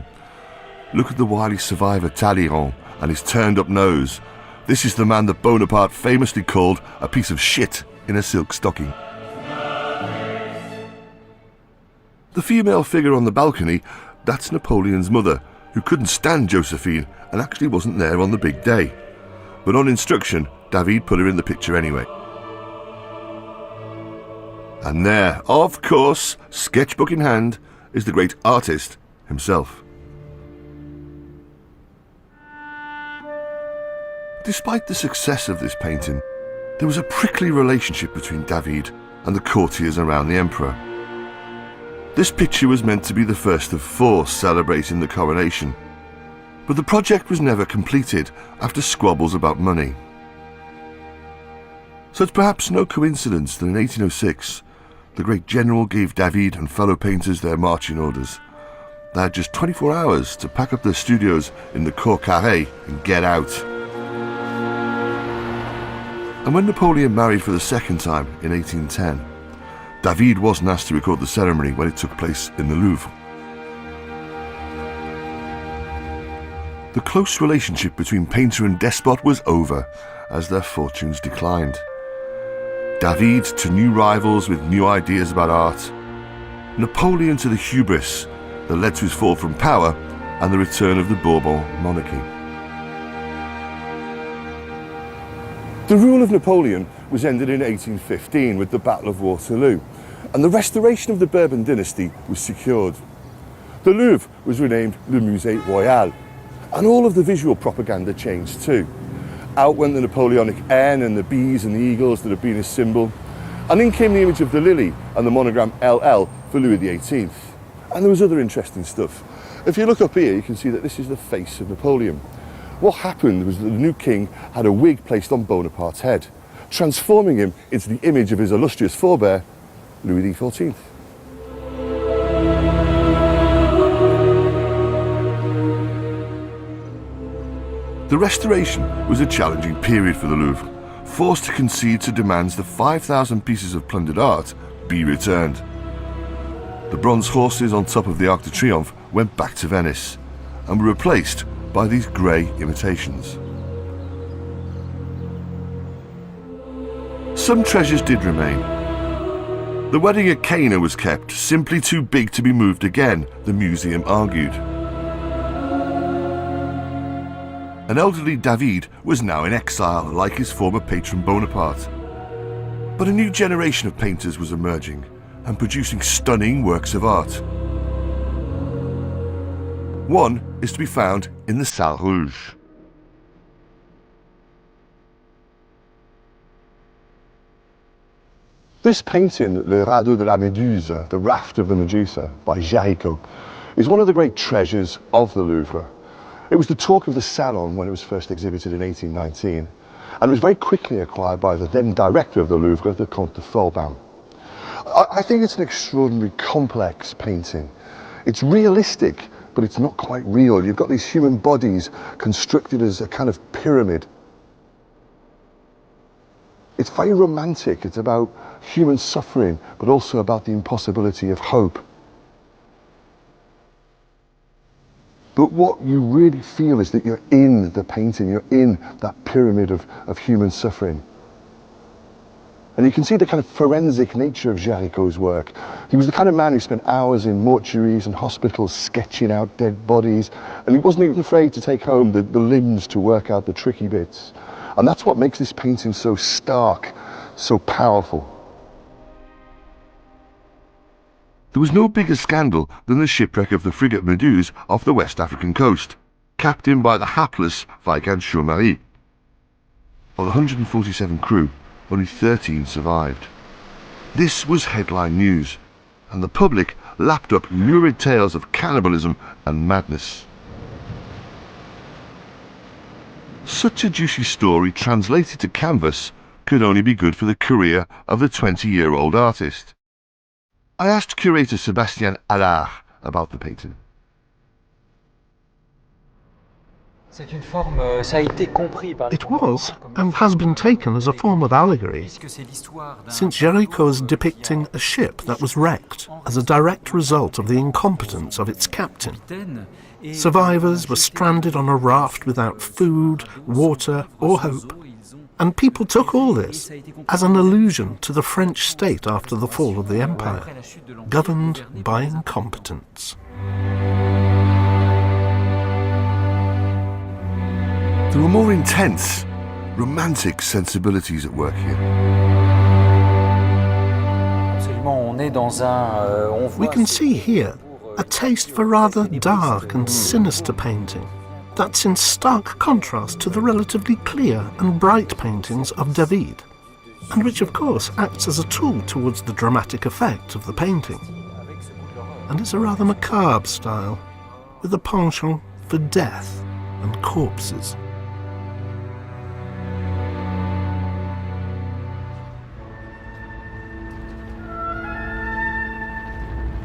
Look at the wily survivor Talleyrand and his turned up nose. This is the man that Bonaparte famously called a piece of shit in a silk stocking. The female figure on the balcony, that's Napoleon's mother, who couldn't stand Josephine and actually wasn't there on the big day. But on instruction, David put her in the picture anyway. And there, of course, sketchbook in hand, is the great artist himself. Despite the success of this painting, There was a prickly relationship between David and the courtiers around the emperor. This picture was meant to be the first of 4 celebrating the coronation, but the project was never completed after squabbles about money. So it's perhaps no coincidence that in 1806, the great general gave David and fellow painters their marching orders. They had just 24 hours to pack up their studios in the Cour Carrée and get out. And when Napoleon married for the second time in 1810, David wasn't asked to record the ceremony when it took place in the Louvre. The close relationship between painter and despot was over as their fortunes declined. David to new rivals with new ideas about art, Napoleon to the hubris that led to his fall from power and the return of the Bourbon monarchy. The rule of Napoleon was ended in 1815 with the Battle of Waterloo, and the restoration of the Bourbon dynasty was secured. The Louvre was renamed Le Musée Royal, and all of the visual propaganda changed too. Out went the Napoleonic N and the bees and the eagles that had been his symbol, and in came the image of the lily and the monogram LL for Louis XVIII. And there was other interesting stuff. If you look up here, you can see that this is the face of Napoleon. What happened was that the new king had a wig placed on Bonaparte's head, transforming him into the image of his illustrious forebear, Louis XIV. The restoration was a challenging period for the Louvre, forced to concede to demands that 5,000 pieces of plundered art be returned. The bronze horses on top of the Arc de Triomphe went back to Venice and were replaced by these grey imitations. Some treasures did remain. The wedding at Cana was kept, simply too big to be moved again, the museum argued. An elderly David was now in exile, like his former patron Bonaparte. But a new generation of painters was emerging and producing stunning works of art. One is to be found in the Salle Rouge. This painting, Le Radeau de la Méduse, the Raft of the Medusa, by Géricault, is one of the great treasures of the Louvre. It was the talk of the Salon when it was first exhibited in 1819, and it was very quickly acquired by the then director of the Louvre, the Comte de Forbin. I think it's an extraordinarily complex painting. It's realistic, but it's not quite real. You've got these human bodies constructed as a kind of pyramid. It's very romantic. It's about human suffering, but also about the impossibility of hope. But what you really feel is that you're in the painting, you're in that pyramid of human suffering. And you can see the kind of forensic nature of Géricault's work. He was the kind of man who spent hours in mortuaries and hospitals sketching out dead bodies, and he wasn't even afraid to take home the limbs to work out the tricky bits. And that's what makes this painting so stark, so powerful. There was no bigger scandal than the shipwreck of the frigate Méduse off the West African coast, captained by the hapless Viscount Chaumarie. Of the 147 crew, only 13 survived. This was headline news, and the public lapped up lurid tales of cannibalism and madness. Such a juicy story translated to canvas could only be good for the career of the 20-year-old artist. I asked curator Sébastien Allard about the painting. It was, and has been taken as a form of allegory, since Géricault's depicting a ship that was wrecked as a direct result of the incompetence of its captain. Survivors were stranded on a raft without food, water, or hope, and people took all this as an allusion to the French state after the fall of the empire, governed by incompetence. There were more intense, romantic sensibilities at work here. We can see here a taste for rather dark and sinister painting that's in stark contrast to the relatively clear and bright paintings of David. and which of course acts as a tool towards the dramatic effect of the painting. And it's a rather macabre style, with a penchant for death and corpses.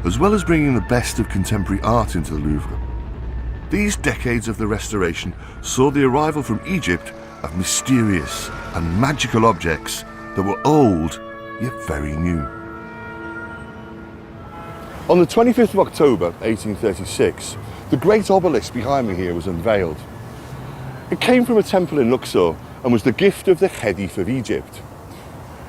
As well as bringing the best of contemporary art into the Louvre, these decades of the restoration saw the arrival from Egypt of mysterious and magical objects that were old yet very new. On the 25th of October 1836, the great obelisk behind me here was unveiled. It came from a temple in Luxor and was the gift of the Khedive of Egypt.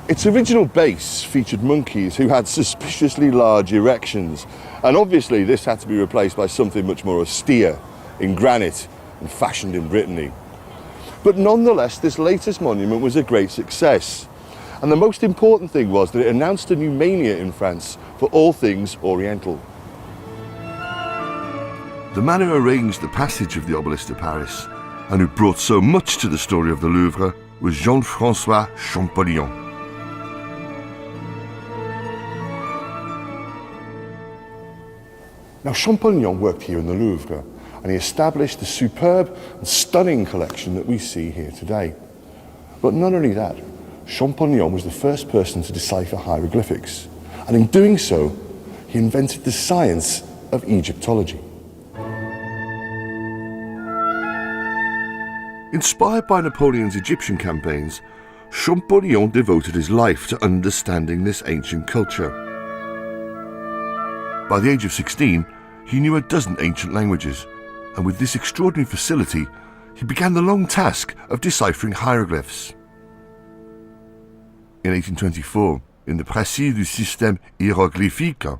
Its original base featured monkeys who had suspiciously large erections, and obviously this had to be replaced by something much more austere, in granite and fashioned in Brittany. But nonetheless, this latest monument was a great success, and the most important thing was that it announced a new mania in France for all things Oriental. The man who arranged the passage of the obelisk to Paris, and who brought so much to the story of the Louvre, was Jean-François Champollion. Now, Champollion worked here in the Louvre, and he established the superb and stunning collection that we see here today. But not only that, Champollion was the first person to decipher hieroglyphics, and in doing so, he invented the science of Egyptology. Inspired by Napoleon's Egyptian campaigns, Champollion devoted his life to understanding this ancient culture. By the age of 16, he knew a dozen ancient languages, and with this extraordinary facility, he began the long task of deciphering hieroglyphs. In 1824, in the Précis du système hiéroglyphique,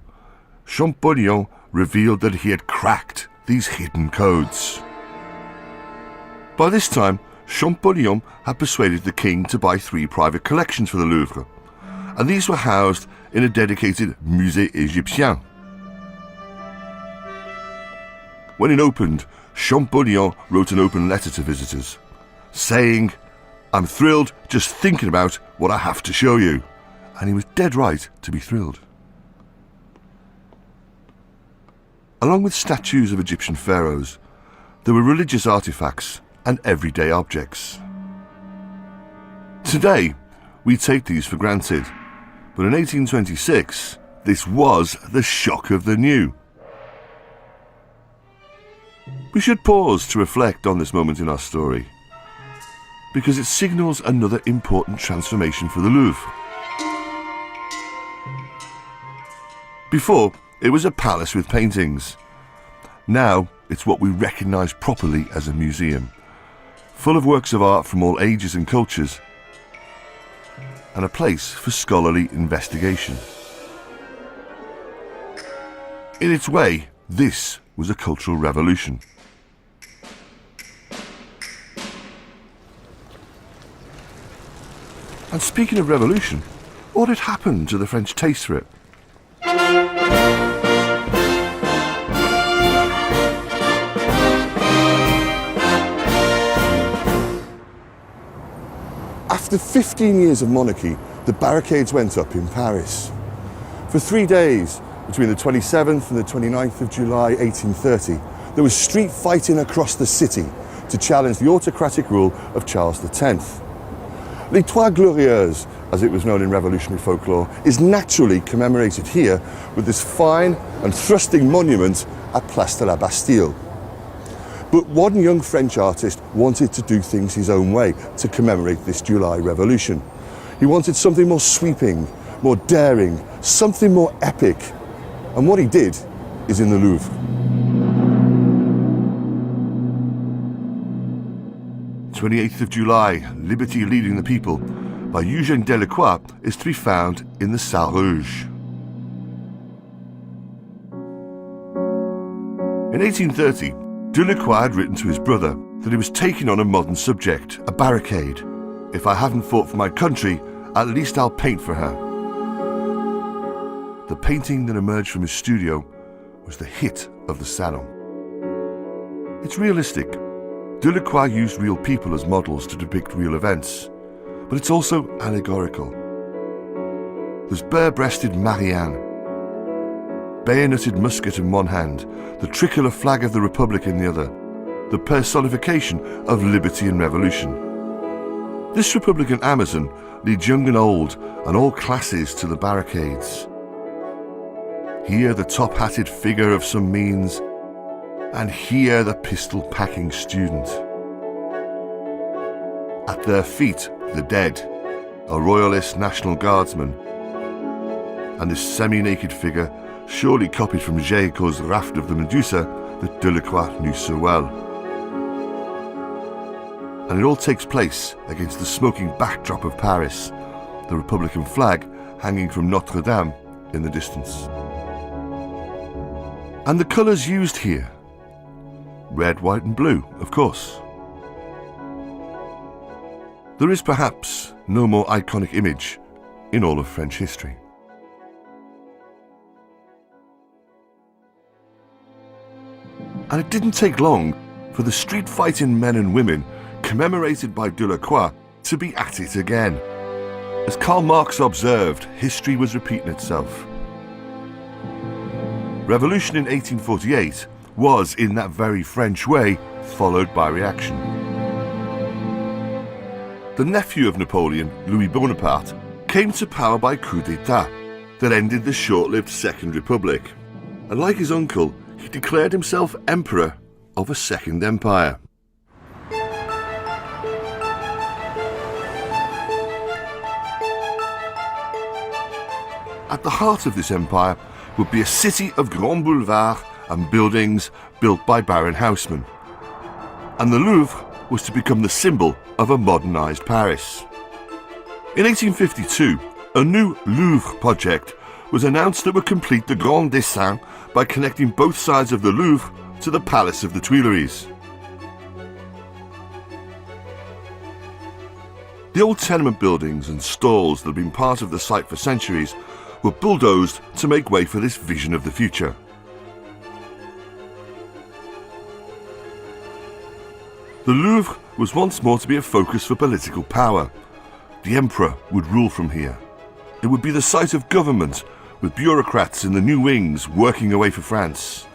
Champollion revealed that he had cracked these hidden codes. By this time, Champollion had persuaded the king to buy 3 private collections for the Louvre, and these were housed in a dedicated Musée Égyptien. When it opened, Champollion wrote an open letter to visitors, saying, "I'm thrilled just thinking about what I have to show you." And he was dead right to be thrilled. Along with statues of Egyptian pharaohs, there were religious artifacts and everyday objects. Today, we take these for granted, but in 1826, this was the shock of the new. We should pause to reflect on this moment in our story, because it signals another important transformation for the Louvre. Before, it was a palace with paintings. Now, it's what we recognise properly as a museum, full of works of art from all ages and cultures, and a place for scholarly investigation. In its way, this was a cultural revolution. And speaking of revolution, what had happened to the French taste for it? After 15 years of monarchy, the barricades went up in Paris. For 3 days, between the 27th and the 29th of July 1830, there was street fighting across the city to challenge the autocratic rule of Charles X. Les Trois Glorieuses, as it was known in revolutionary folklore, is naturally commemorated here with this fine and thrusting monument at Place de la Bastille. But one young French artist wanted to do things his own way to commemorate this July Revolution. He wanted something more sweeping, more daring, something more epic. And what he did is in the Louvre. 28th of July, Liberty Leading the People, by Eugène Delacroix, is to be found in the Salle Rouge. In 1830, Delacroix had written to his brother that he was taking on a modern subject, a barricade. "If I haven't fought for my country, at least I'll paint for her." The painting that emerged from his studio was the hit of the Salon. It's realistic. Delacroix used real people as models to depict real events, but it's also allegorical. There's bare-breasted Marianne, bayoneted musket in one hand, the tricolour flag of the Republic in the other, the personification of liberty and revolution. This Republican Amazon leads young and old and all classes to the barricades. Here the top-hatted figure of some means, and here the pistol-packing student. At their feet, the dead, a royalist National Guardsman, and this semi-naked figure, surely copied from Geico's Raft of the Medusa that Delacroix knew so well. And it all takes place against the smoking backdrop of Paris, the Republican flag hanging from Notre Dame in the distance. And the colours used here, red, white and blue, of course. There is perhaps no more iconic image in all of French history. And it didn't take long for the street-fighting men and women commemorated by Delacroix to be at it again. As Karl Marx observed, history was repeating itself. Revolution in 1848 was, in that very French way, followed by reaction. The nephew of Napoleon, Louis Bonaparte, came to power by coup d'etat that ended the short-lived Second Republic. And like his uncle, he declared himself emperor of a second empire. At the heart of this empire would be a city of grands boulevards and buildings built by Baron Haussmann. And the Louvre was to become the symbol of a modernised Paris. In 1852, a new Louvre project was announced that would complete the Grand Dessin by connecting both sides of the Louvre to the Palace of the Tuileries. The old tenement buildings and stalls that had been part of the site for centuries were bulldozed to make way for this vision of the future. The Louvre was once more to be a focus for political power. The emperor would rule from here. It would be the site of government, with bureaucrats in the new wings working away for France.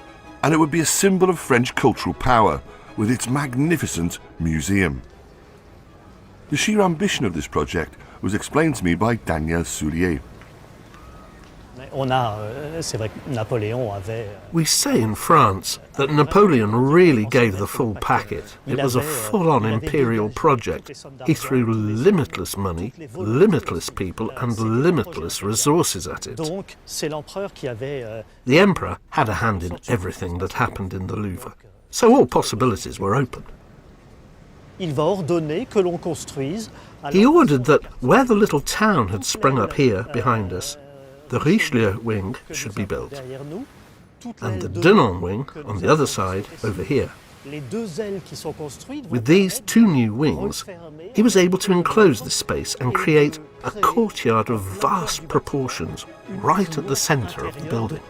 And it would be a symbol of French cultural power, with its magnificent museum. The sheer ambition of this project was explained to me by Daniel Soulier. We say in France that Napoleon really gave the full packet. It was a full-on imperial project. He threw limitless money, limitless people and limitless resources at it. The emperor had a hand in everything that happened in the Louvre, so all possibilities were open. He ordered that where the little town had sprung up here behind us, the Richelieu wing should be built, and the Denon wing on the other side over here. With these two new wings, he was able to enclose the space and create a courtyard of vast proportions right at the centre of the building.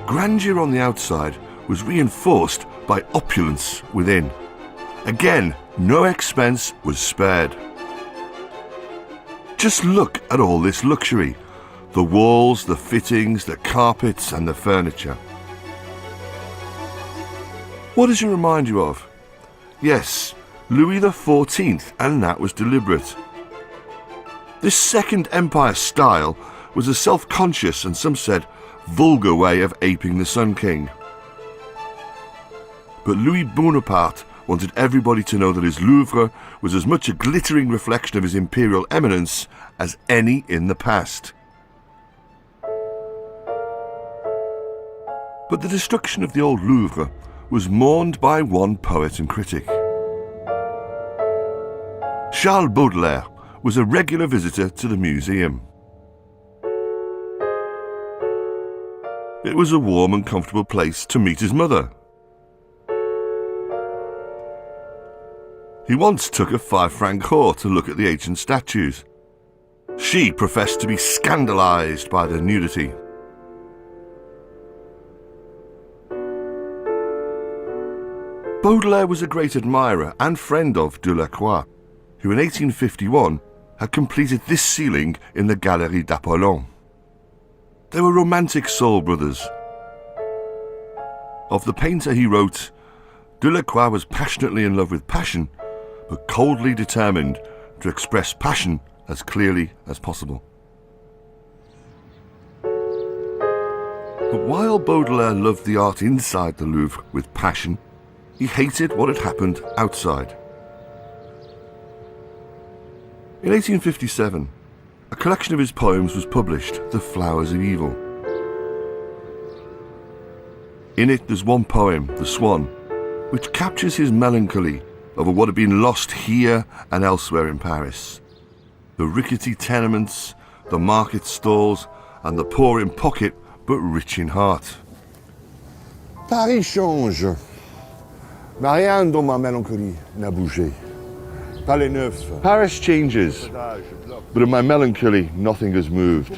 Grandeur on the outside was reinforced by opulence within. Again, no expense was spared. Just look at all this luxury. The walls, the fittings, the carpets and the furniture. What does it remind you of? Yes, Louis XIV, and that was deliberate. This Second Empire style was a self-conscious and some said vulgar way of aping the Sun King. But Louis Bonaparte wanted everybody to know that his Louvre was as much a glittering reflection of his imperial eminence as any in the past. But the destruction of the old Louvre was mourned by one poet and critic. Charles Baudelaire was a regular visitor to the museum. It was a warm and comfortable place to meet his mother. He once took a 5-franc whore to look at the ancient statues. She professed to be scandalised by the nudity. Baudelaire was a great admirer and friend of Delacroix, who in 1851 had completed this ceiling in the Galerie d'Apollon. They were romantic soul brothers. Of the painter he wrote, Delacroix was passionately in love with passion, but coldly determined to express passion as clearly as possible. But while Baudelaire loved the art inside the Louvre with passion, he hated what had happened outside. In 1857, a collection of his poems was published, The Flowers of Evil. In it there's one poem, The Swan, which captures his melancholy over what had been lost here and elsewhere in Paris. The rickety tenements, the market stalls, and the poor in pocket but rich in heart. Paris change, mais rien dans ma mélancolie n'a bougé. Palais Neuf. Paris changes, but in my melancholy nothing has moved.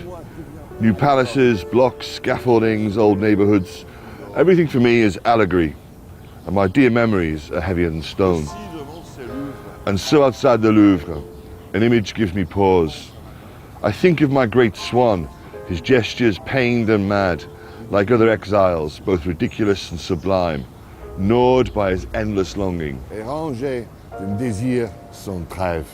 New palaces, blocks, scaffoldings, old neighbourhoods, everything for me is allegory, and my dear memories are heavier than stone. And so outside the Louvre, an image gives me pause. I think of my great swan, his gestures pained and mad, like other exiles, both ridiculous and sublime, gnawed by his endless longing. Et rangé d'un désir sans trêve.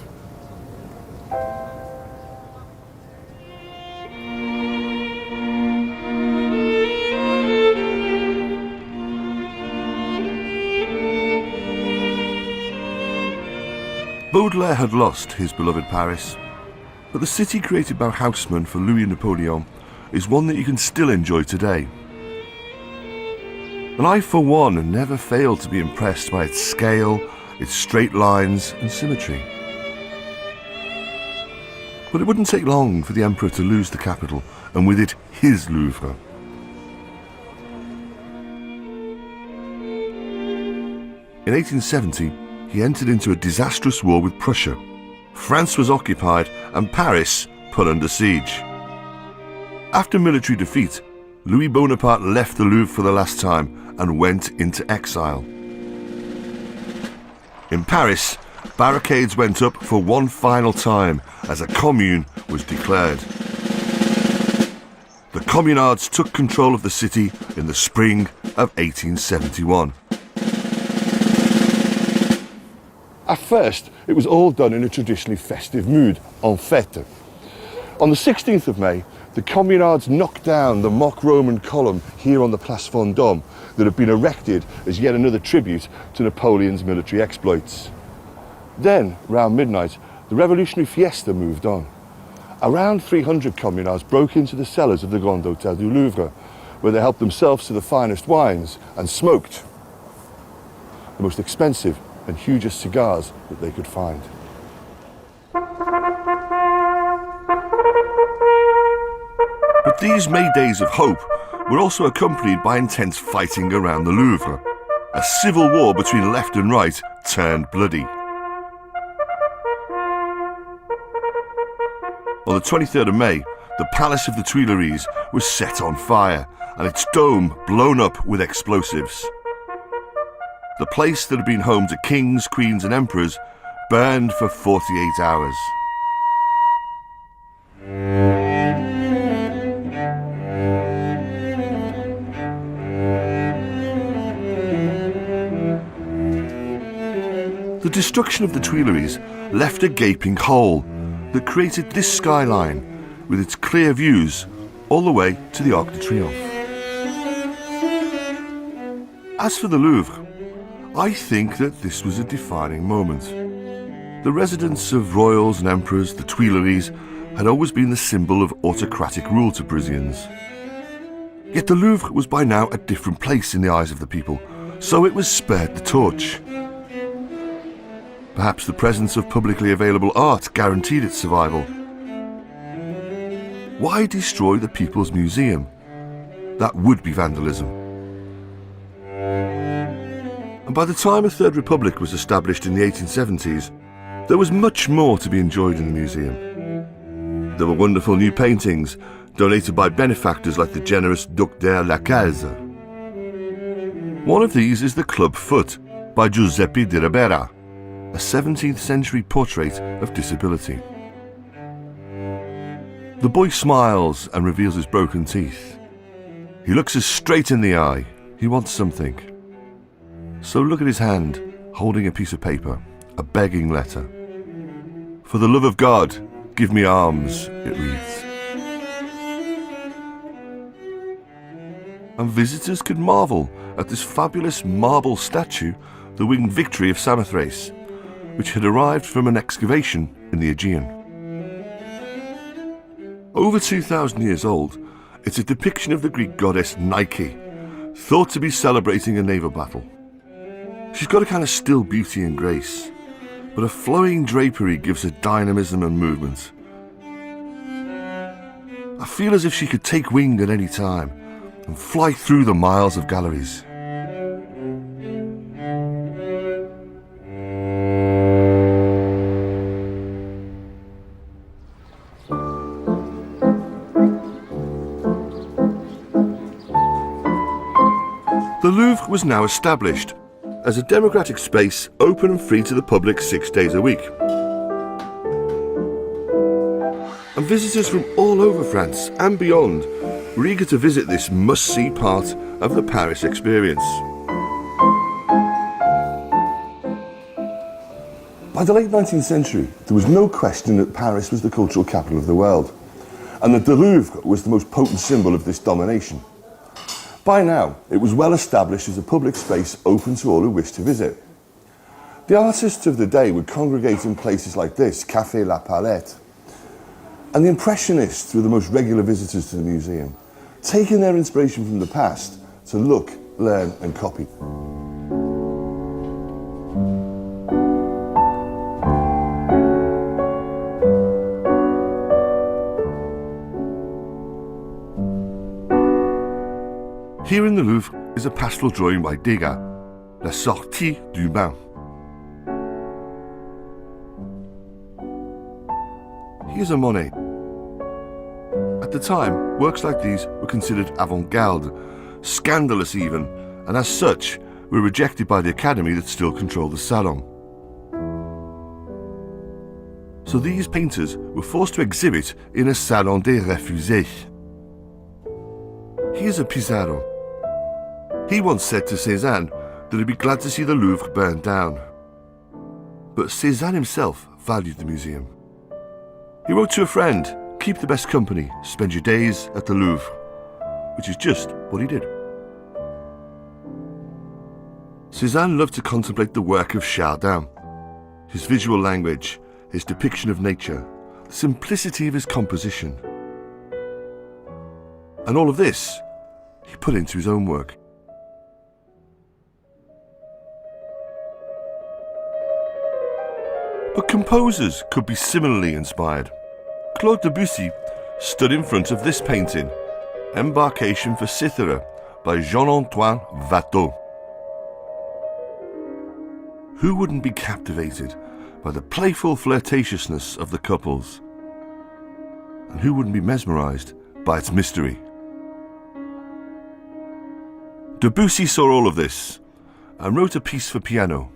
Baudelaire had lost his beloved Paris, but the city created by Haussmann for Louis Napoleon is one that you can still enjoy today. And I, for one, never failed to be impressed by its scale, its straight lines and symmetry. But it wouldn't take long for the emperor to lose the capital, and with it his Louvre. In 1870, he entered into a disastrous war with Prussia. France was occupied and Paris put under siege. After military defeat, Louis Bonaparte left the Louvre for the last time and went into exile. In Paris, barricades went up for one final time as a commune was declared. The communards took control of the city in the spring of 1871. At first, it was all done in a traditionally festive mood, en fête. On the 16th of May, the communards knocked down the mock Roman column here on the Place Vendôme that had been erected as yet another tribute to Napoleon's military exploits. Then, round midnight, the revolutionary fiesta moved on. Around 300 communards broke into the cellars of the Grand Hôtel du Louvre, where they helped themselves to the finest wines and smoked the most expensive and hugest cigars that they could find. But these May days of hope were also accompanied by intense fighting around the Louvre. A civil war between left and right turned bloody. On the 23rd of May, the Palace of the Tuileries was set on fire and its dome blown up with explosives. The place that had been home to kings, queens and emperors burned for 48 hours. The destruction of the Tuileries left a gaping hole that created this skyline with its clear views all the way to the Arc de Triomphe. As for the Louvre, I think that this was a defining moment. The residence of royals and emperors, the Tuileries, had always been the symbol of autocratic rule to Parisians. Yet the Louvre was by now a different place in the eyes of the people, so it was spared the torch. Perhaps the presence of publicly available art guaranteed its survival. Why destroy the People's Museum? That would be vandalism. And by the time a Third Republic was established in the 1870s, there was much more to be enjoyed in the museum. There were wonderful new paintings donated by benefactors like the generous Duc de Lacaze. One of these is the Club Foot, by Giuseppe di Ribera, a 17th century portrait of disability. The boy smiles and reveals his broken teeth. He looks us straight in the eye. He wants something. So look at his hand, holding a piece of paper, a begging letter. For the love of God, give me arms, it reads. And visitors could marvel at this fabulous marble statue, the Winged Victory of Samothrace, which had arrived from an excavation in the Aegean. Over 2,000 years old, it's a depiction of the Greek goddess Nike, thought to be celebrating a naval battle. She's got a kind of still beauty and grace, but a flowing drapery gives her dynamism and movement. I feel as if she could take wing at any time and fly through the miles of galleries. The Louvre was now established as a democratic space open and free to the public 6 days a week. And visitors from all over France and beyond were eager to visit this must-see part of the Paris experience. By the late 19th century, there was no question that Paris was the cultural capital of the world, and that the Louvre was the most potent symbol of this domination. By now, it was well established as a public space open to all who wished to visit. The artists of the day would congregate in places like this, Café La Palette, and the Impressionists were the most regular visitors to the museum, taking their inspiration from the past to look, learn and copy. Here in the Louvre is a pastoral drawing by Degas, La Sortie du Bain. Here's a Monet. At the time, works like these were considered avant-garde, scandalous even, and as such were rejected by the Academy that still controlled the Salon. So these painters were forced to exhibit in a Salon des Refusés. Here's a Pissarro. He once said to Cézanne that he'd be glad to see the Louvre burned down. But Cézanne himself valued the museum. He wrote to a friend, "Keep the best company, spend your days at the Louvre," which is just what he did. Cézanne loved to contemplate the work of Chardin, his visual language, his depiction of nature, the simplicity of his composition. And all of this he put into his own work. But composers could be similarly inspired. Claude Debussy stood in front of this painting, Embarcation for Cythera by Jean-Antoine Watteau. Who wouldn't be captivated by the playful flirtatiousness of the couples? And who wouldn't be mesmerised by its mystery? Debussy saw all of this and wrote a piece for piano,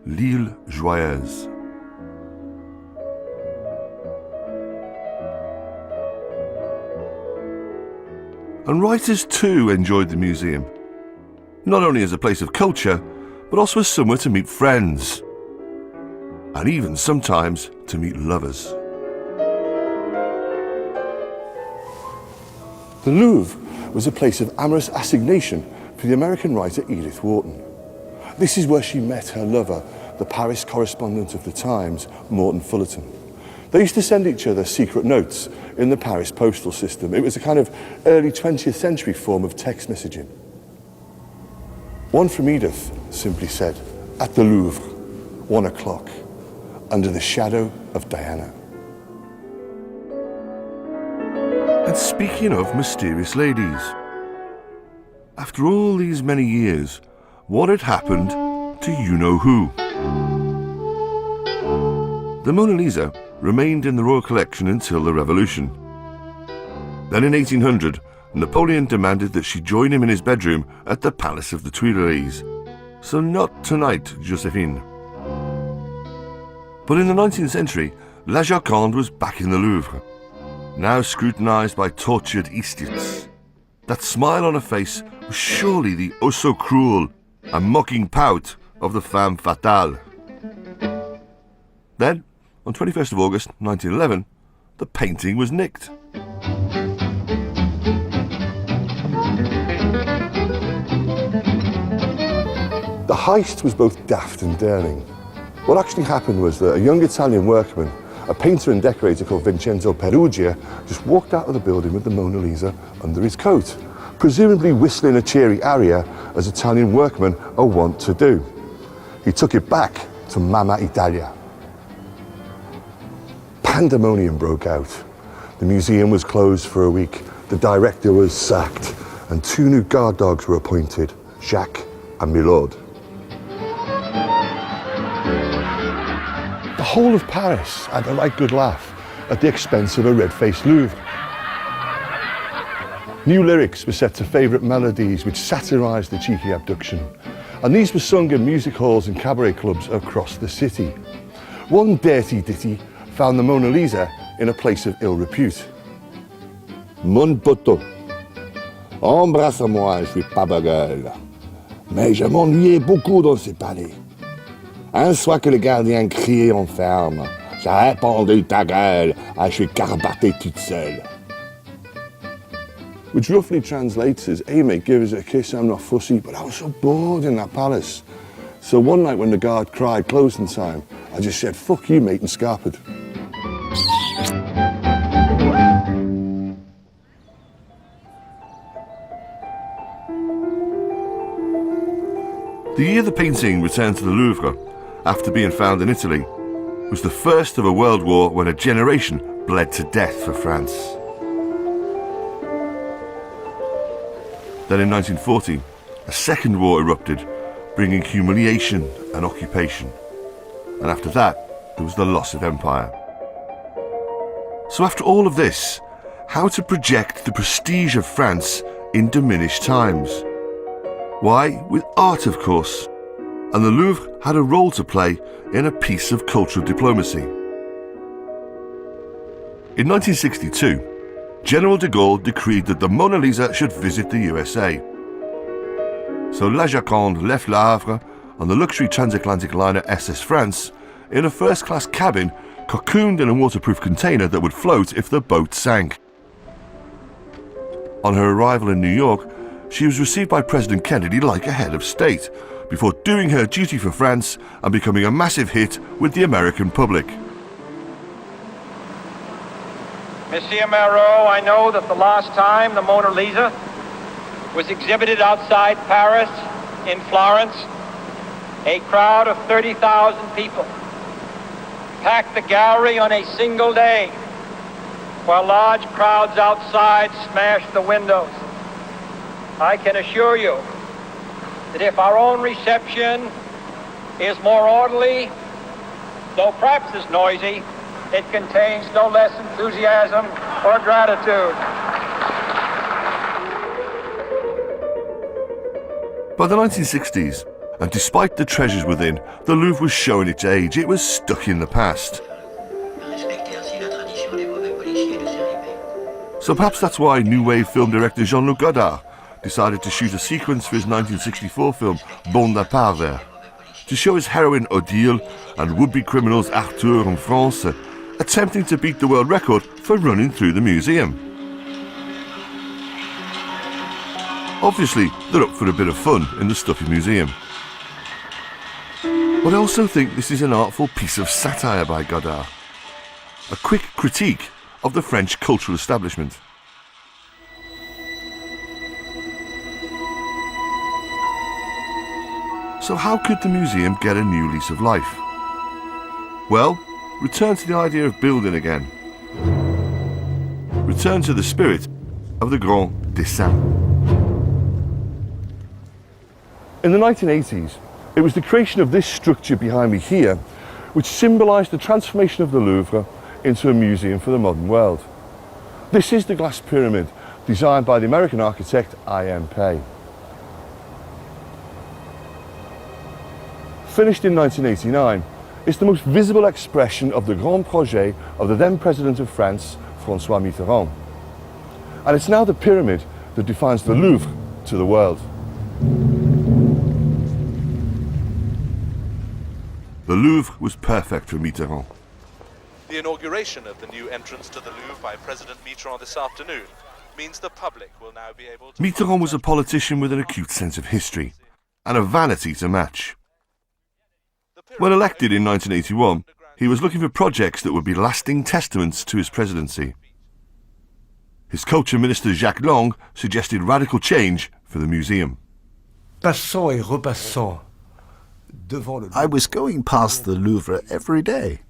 L'Île Joyeuse. And writers too enjoyed the museum, not only as a place of culture, but also as somewhere to meet friends, and even sometimes to meet lovers. The Louvre was a place of amorous assignation for the American writer Edith Wharton. This is where she met her lover, the Paris correspondent of the Times, Morton Fullerton. They used to send each other secret notes in the Paris postal system. It was a kind of early 20th century form of text messaging. One from Edith simply said, "At the Louvre, 1 o'clock, under the shadow of Diana." And speaking of mysterious ladies, after all these many years, what had happened to you-know-who? The Mona Lisa remained in the royal collection until the Revolution. Then in 1800, Napoleon demanded that she join him in his bedroom at the Palace of the Tuileries, So not tonight, Josephine. But in the 19th century, La Joconde was back in the Louvre, now scrutinised by tortured Eastites. That smile on her face was surely the oh so cruel and mocking pout of the femme fatale. Then, on 21st of August 1911, the painting was nicked. The heist was both daft and daring. What actually happened was that a young Italian workman, a painter and decorator called Vincenzo Perugia, just walked out of the building with the Mona Lisa under his coat, presumably whistling a cheery aria as Italian workmen are wont to do. He took it back to Mamma Italia. Pandemonium broke out. The museum was closed for a week, the director was sacked, and 2 new guard dogs were appointed, Jacques and Milord. The whole of Paris had a right good laugh at the expense of a red-faced Louvre. New lyrics were set to favourite melodies which satirised the cheeky abduction, and these were sung in music halls and cabaret clubs across the city. One dirty ditty found the Mona Lisa in a place of ill repute. Mon poteau, embrasse-moi, je suis pas bagueule, mais je m'ennuyais beaucoup dans ces palais. Un soir que le gardien criait en ferme, j'ai répondu ta gueule, je suis carbattée toute seule. Which roughly translates as, hey mate, give us a kiss, I'm not fussy, but I was so bored in that palace. So one night when the guard cried closing time, I just said, fuck you mate, and scarpered. The year the painting returned to the Louvre, after being found in Italy, was the first of a world war when a generation bled to death for France. Then in 1940, a second war erupted, bringing humiliation and occupation. And after that, there was the loss of empire. So after all of this, how to project the prestige of France in diminished times? Why, with art, of course. And the Louvre had a role to play in a piece of cultural diplomacy. In 1962, General de Gaulle decreed that the Mona Lisa should visit the USA. So La Joconde left Le Havre on the luxury transatlantic liner SS France in a first-class cabin cocooned in a waterproof container that would float if the boat sank. On her arrival in New York, she was received by President Kennedy like a head of state, before doing her duty for France and becoming a massive hit with the American public. Monsieur Marot, I know that the last time the Mona Lisa was exhibited outside Paris, in Florence, a crowd of 30,000 people packed the gallery on a single day, while large crowds outside smashed the windows. I can assure you that if our own reception is more orderly, though perhaps as noisy, it contains no less enthusiasm or gratitude. By the 1960s, and despite the treasures within, the Louvre was showing its age. It was stuck in the past. So perhaps that's why New Wave film director Jean-Luc Godard decided to shoot a sequence for his 1964 film Bon Départ there, to show his heroine Odile and would-be criminals Arthur and France attempting to beat the world record for running through the museum. Obviously, they're up for a bit of fun in the stuffy museum. But I also think this is an artful piece of satire by Godard, a quick critique of the French cultural establishment. So how could the museum get a new lease of life? Well, return to the idea of building again. Return to the spirit of the Grand Dessin. In the 1980s, it was the creation of this structure behind me here which symbolised the transformation of the Louvre into a museum for the modern world. This is the glass pyramid designed by the American architect I.M. Pei. finished in 1989, is the most visible expression of the grand projet of the then President of France, François Mitterrand. And it's now the pyramid that defines the Louvre to the world. The Louvre was perfect for Mitterrand. The inauguration of the new entrance to the Louvre by President Mitterrand this afternoon means the public will now be able to... Mitterrand was a politician with an acute sense of history and a vanity to match. When elected in 1981, he was looking for projects that would be lasting testaments to his presidency. His culture minister Jacques Lang suggested radical change for the museum. Passant et repassant devant le I was going past the Louvre every day,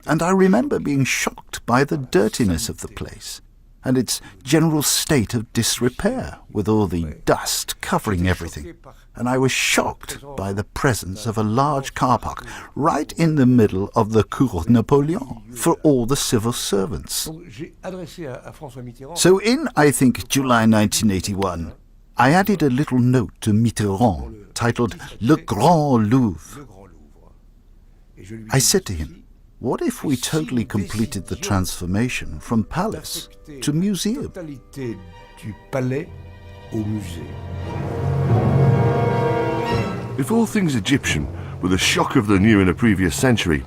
and I remember being shocked by the dirtiness of the place and its general state of disrepair, with all the dust covering everything. And I was shocked by the presence of a large car park right in the middle of the Cour Napoleon for all the civil servants. J'ai adressé à François Mitterrand. So in, I think, July 1981, I added a little note to Mitterrand titled Le Grand Louvre. I said to him, what if we totally completed the transformation from palace to museum? Totalité du palais au musée. If all things Egyptian were the shock of the new in a previous century,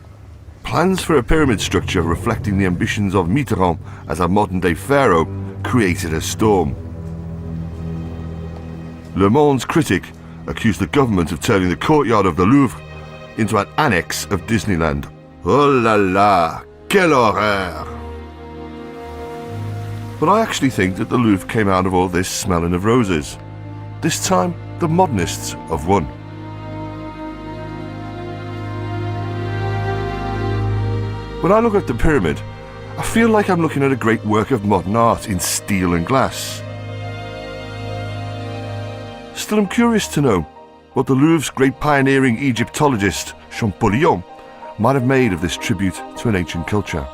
plans for a pyramid structure reflecting the ambitions of Mitterrand as a modern-day pharaoh created a storm. Le Monde's critic accused the government of turning the courtyard of the Louvre into an annex of Disneyland. Oh la la, quelle horreur! But I actually think that the Louvre came out of all this smelling of roses. This time, the modernists have won. When I look at the pyramid, I feel like I'm looking at a great work of modern art in steel and glass. Still, I'm curious to know what the Louvre's great pioneering Egyptologist, Champollion, might have made of this tribute to an ancient culture.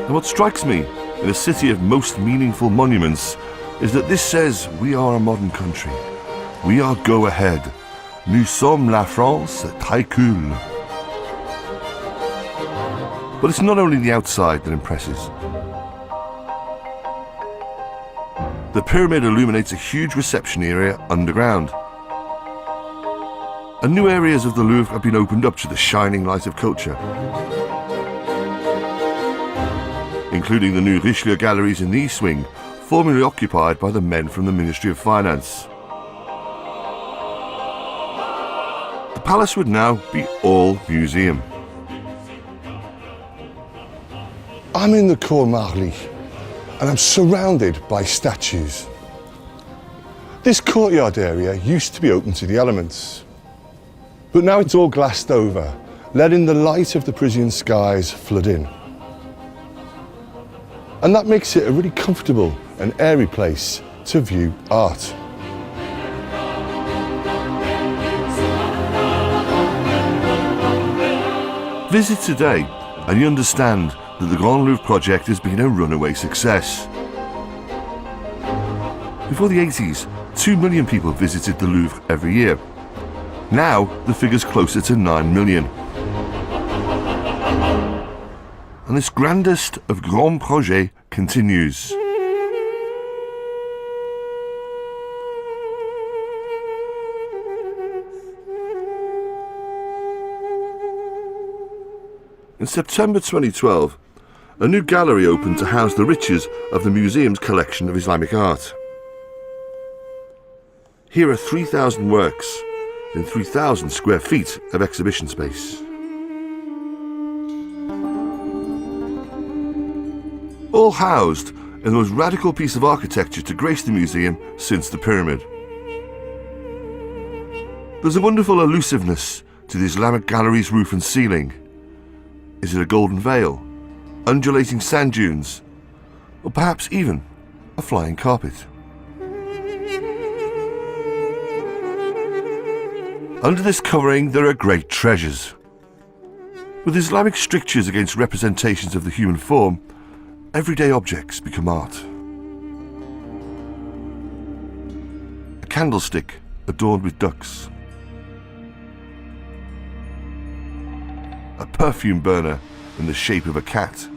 And what strikes me in a city of most meaningful monuments is that this says we are a modern country. We are go ahead. Nous sommes la France très cool. But it's not only the outside that impresses. The pyramid illuminates a huge reception area underground. And new areas of the Louvre have been opened up to the shining light of culture, including the new Richelieu galleries in the East Wing, formerly occupied by the men from the Ministry of Finance. The palace would now be all museum. I'm in the Cour Marly, and I'm surrounded by statues. This courtyard area used to be open to the elements, but now it's all glassed over, letting the light of the Parisian skies flood in. And that makes it a really comfortable and airy place to view art. Visit today and you understand that the Grand Louvre project has been a runaway success. Before the 80s, 2 million people visited the Louvre every year. Now, the figure's closer to 9 million. And this grandest of grand projets continues. In September 2012, a new gallery opened to house the riches of the museum's collection of Islamic art. Here are 3,000 works in 3,000 square feet of exhibition space. All housed in the most radical piece of architecture to grace the museum since the pyramid. There's a wonderful elusiveness to the Islamic gallery's roof and ceiling. Is it a golden veil, undulating sand dunes, or perhaps even a flying carpet? Under this covering there are great treasures. With Islamic strictures against representations of the human form, everyday objects become art. A candlestick adorned with ducks, a perfume burner in the shape of a cat,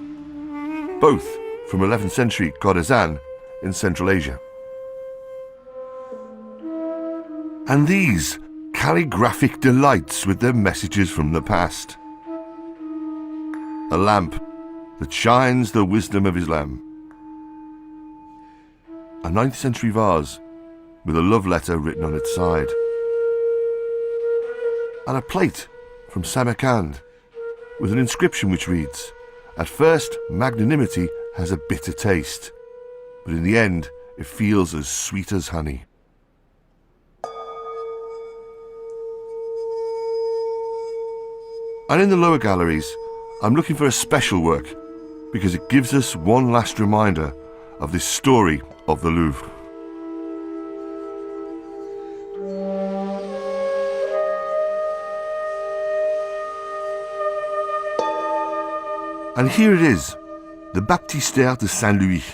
both from 11th century Khorasan in Central Asia. And these calligraphic delights with their messages from the past. A lamp that shines the wisdom of Islam. A 9th century vase with a love letter written on its side. And a plate from Samarkand with an inscription which reads, "At first, magnanimity has a bitter taste, but in the end, it feels as sweet as honey." And in the lower galleries, I'm looking for a special work because it gives us one last reminder of this story of the Louvre. And here it is, the Baptistère de Saint-Louis,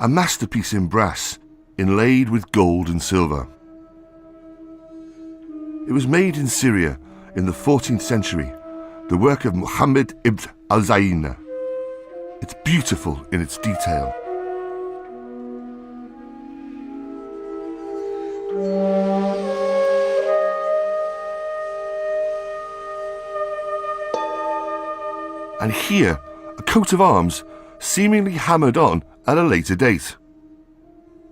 a masterpiece in brass, inlaid with gold and silver. It was made in Syria in the 14th century, the work of Muhammad ibn al-Zayn. It's beautiful in its detail. And here, a coat of arms seemingly hammered on at a later date.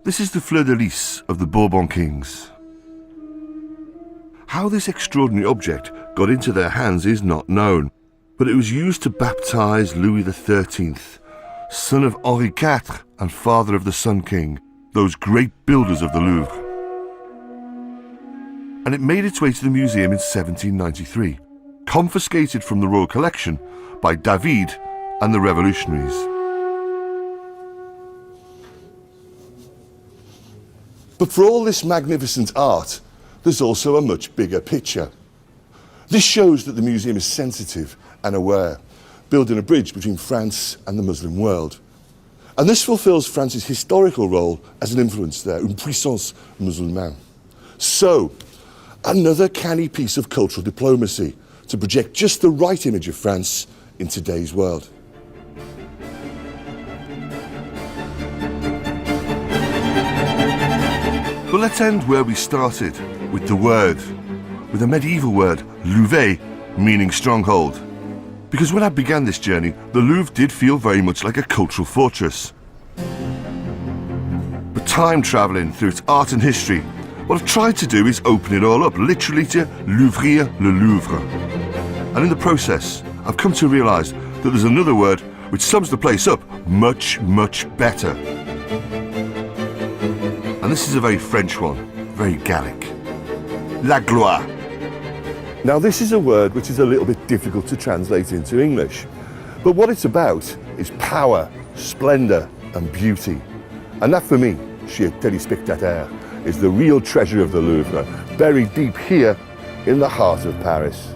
This is the fleur-de-lis of the Bourbon kings. How this extraordinary object got into their hands is not known, but it was used to baptize Louis XIII, son of Henri IV and father of the Sun King, those great builders of the Louvre. And it made its way to the museum in 1793, confiscated from the royal collection by David and the revolutionaries. But for all this magnificent art, there's also a much bigger picture. This shows that the museum is sensitive and aware, building a bridge between France and the Muslim world. And this fulfills France's historical role as an influence there, une puissance musulmane. So, another canny piece of cultural diplomacy to project just the right image of France in today's world. But let's end where we started, with the word, with a medieval word, Louvre, meaning stronghold. Because when I began this journey, the Louvre did feel very much like a cultural fortress. But time travelling through its art and history, what I've tried to do is open it all up, literally to l'ouvrir le Louvre. And in the process, I've come to realise that there's another word which sums the place up much, much better. And this is a very French one, very Gallic. La gloire. Now this is a word which is a little bit difficult to translate into English, but what it's about is power, splendour and beauty. And that for me, chers téléspectateurs, is the real treasure of the Louvre, buried deep here in the heart of Paris.